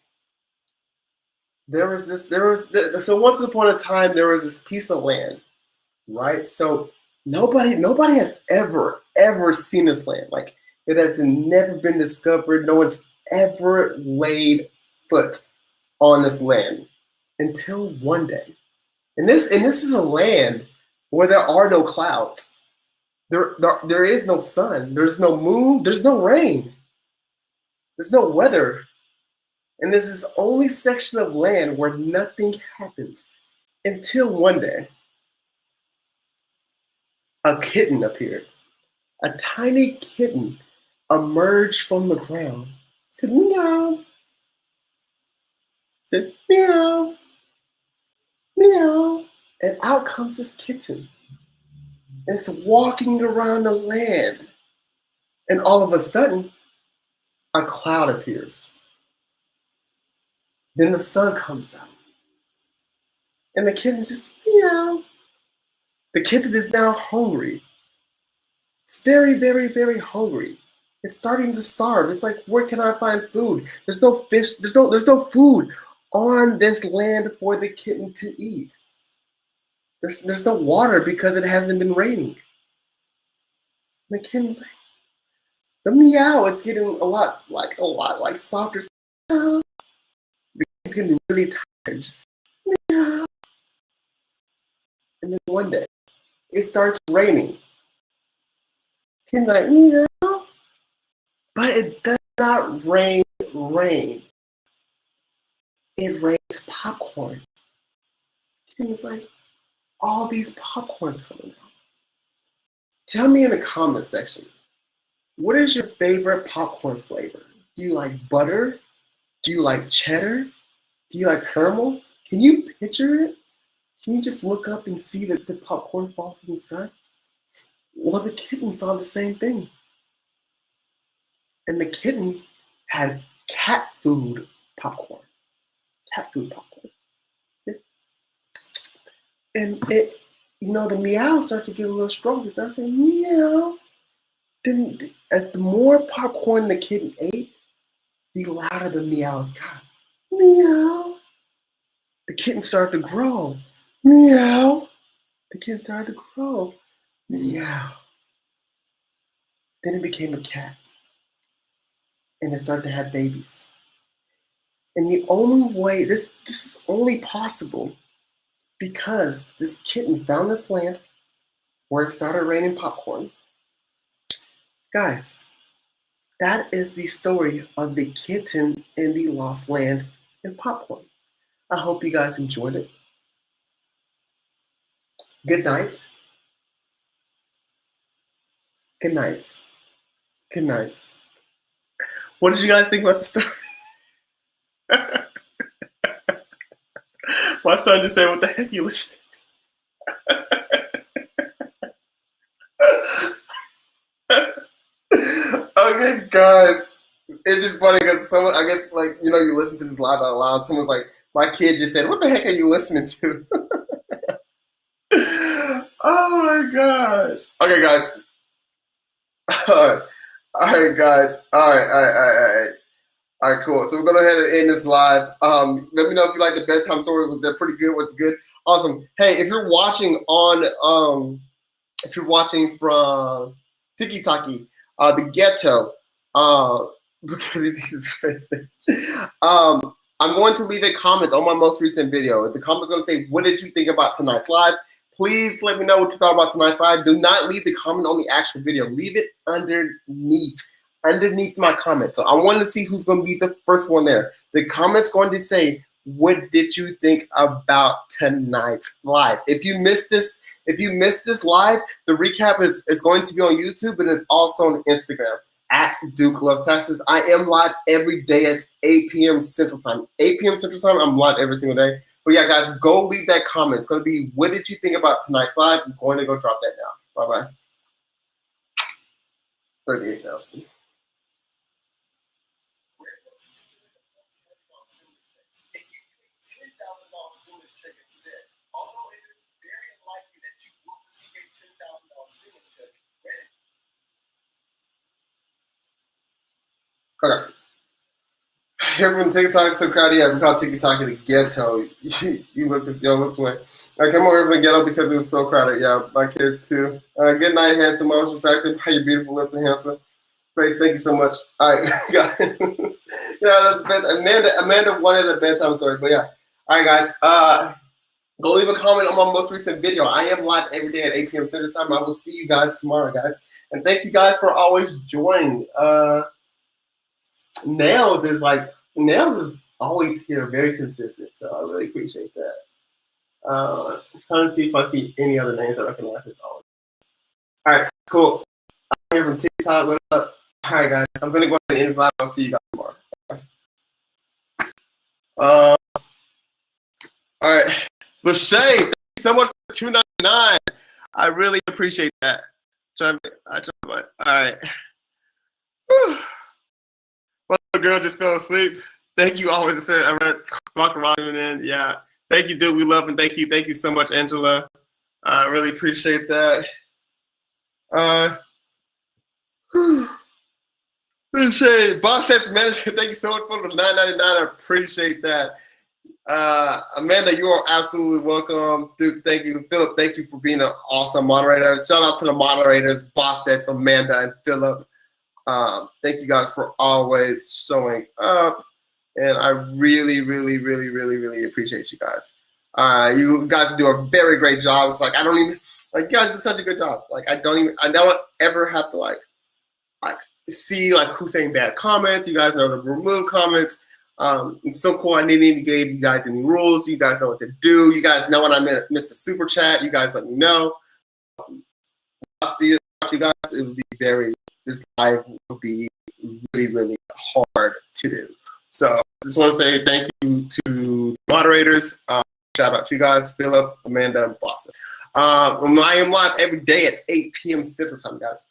there was this piece of land, right? So nobody has ever seen this land. Like it has never been discovered. No one's ever laid foot on this land until one day. And this is a land where there are no clouds. There is no sun. There's no moon. There's no rain. There's no weather. And this is the only section of land where nothing happens until one day a kitten appeared. A tiny kitten emerged from the ground. Said meow. Said meow. Meow. And out comes this kitten. And it's walking around the land. And all of a sudden, a cloud appears. Then the sun comes out. And the kitten just meow. The kitten is now hungry. It's very, very, very hungry. It's starting to starve. It's like, where can I find food? There's no fish. There's no food on this land for the kitten to eat. There's no water because it hasn't been raining. And the kitten's like, the meow, it's getting a lot softer. The kitten's getting really tired. Just, meow. And then one day, it starts raining. Kitten's like, meow. But it does not rain. It rains popcorn. Kitten's like, all these popcorns coming out. Tell me in the comment section, what is your favorite popcorn flavor? Do you like butter? Do you like cheddar? Do you like caramel? Can you picture it? Can you just look up and see the popcorn fall from the sky? Well, the kitten saw the same thing. And the kitten had cat food popcorn. Cat food popcorn. And it, the meow starts to get a little stronger. It starts saying meow. Then as the more popcorn the kitten ate, the louder the meows got. Meow. The kitten started to grow. Meow. The kitten started to grow. Meow. Then it became a cat. And it started to have babies. And the only way, this is only possible because this kitten found this land where it started raining popcorn. Guys, that is the story of the kitten in the lost land and popcorn. I hope you guys enjoyed it. Good night. Good night. Good night. What did you guys think about the story? My son just said, what the heck you listening to? Okay, guys. It's just funny because someone, I guess, you listen to this live out loud. Someone's like, my kid just said, what the heck are you listening to? Oh my gosh. Okay, guys. All right, guys. All right. All right, cool. So we're gonna go ahead and end this live. Let me know if you like the bedtime story. Was that pretty good? What's good? Awesome. Hey, if you're watching on if you're watching from Tiki Taki, the ghetto, because he thinks it's crazy. I'm going to leave a comment on my most recent video. The comment's going to say, what did you think about tonight's live? Please let me know what you thought about tonight's live. Do not leave the comment on the actual video. Leave it underneath my comment. So I want to see who's going to be the first one there. The comment's going to say, what did you think about tonight's live? If you missed this live, the recap is going to be on YouTube, and it's also on Instagram at Duke Loves Texas. I am live every day at 8 p.m. Central Time. 8 p.m. Central Time, I'm live every single day. But yeah, guys, go leave that comment. It's going to be, what did you think about tonight's live? I'm going to go drop that down. Bye-bye. 38,000. Okay. Everyone, TikTok is so crowded. Yeah, we call TikTok the ghetto. You look this way. I came over to the ghetto because it was so crowded. Yeah, my kids too. Good night, handsome. I was attracted by your beautiful lips and handsome face. Thank you so much. All right, guys. Yeah, that's bad. Amanda wanted a bedtime story, but yeah. All right, guys. Go leave a comment on my most recent video. I am live every day at 8 p.m. Central Time. I will see you guys tomorrow, guys. And thank you guys for always joining. Nails is always here, very consistent. So I really appreciate that. I'm trying to see if I see any other names that I recognize. It's all right, cool. I'm here from TikTok. What up? All right, guys. I'm gonna go ahead and end this live. I'll see you guys tomorrow. All right, Lachey, thank you so much for $2.99. I really appreciate that. All right. Whew. Well, the girl just fell asleep. Thank you always. I read walk around and then yeah. Thank you, dude. We love and thank you. Thank you so much, Angela. I really appreciate that. Appreciate Boss Sets Manager. Thank you so much for the $9.99. I appreciate that. Amanda, you are absolutely welcome. Dude, thank you. Philip, thank you for being an awesome moderator. Shout out to the moderators, Boss Sets, Amanda, and Philip. Thank you guys for always showing up. And I really, really, really, really, really appreciate you guys. You guys do a very great job. It's like, I don't even, like, you guys do such a good job. Like, I don't ever have to like see like who's saying bad comments. You guys know to remove comments. It's so cool. I didn't even give you guys any rules. You guys know what to do. You guys know when I miss a super chat. You guys let me know. You guys, it would be this live would be really, really hard to do. So I just want to say thank you to the moderators. Shout out to you guys, Philip, Amanda, and Boston. I am live every day at 8 p.m. Central Time, guys.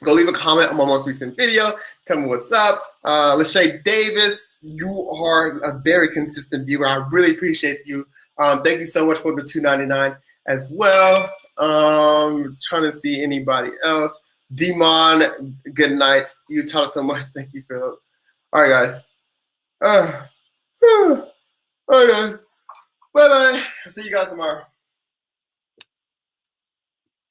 Go leave a comment on my most recent video. Tell me what's up. Lachey Davis, you are a very consistent viewer. I really appreciate you. Thank you so much for the $2.99 as well. Trying to see anybody else. Demon, good night. You taught us so much. Thank you, Philip. All right, guys. All right. Bye-bye. I'll see you guys tomorrow.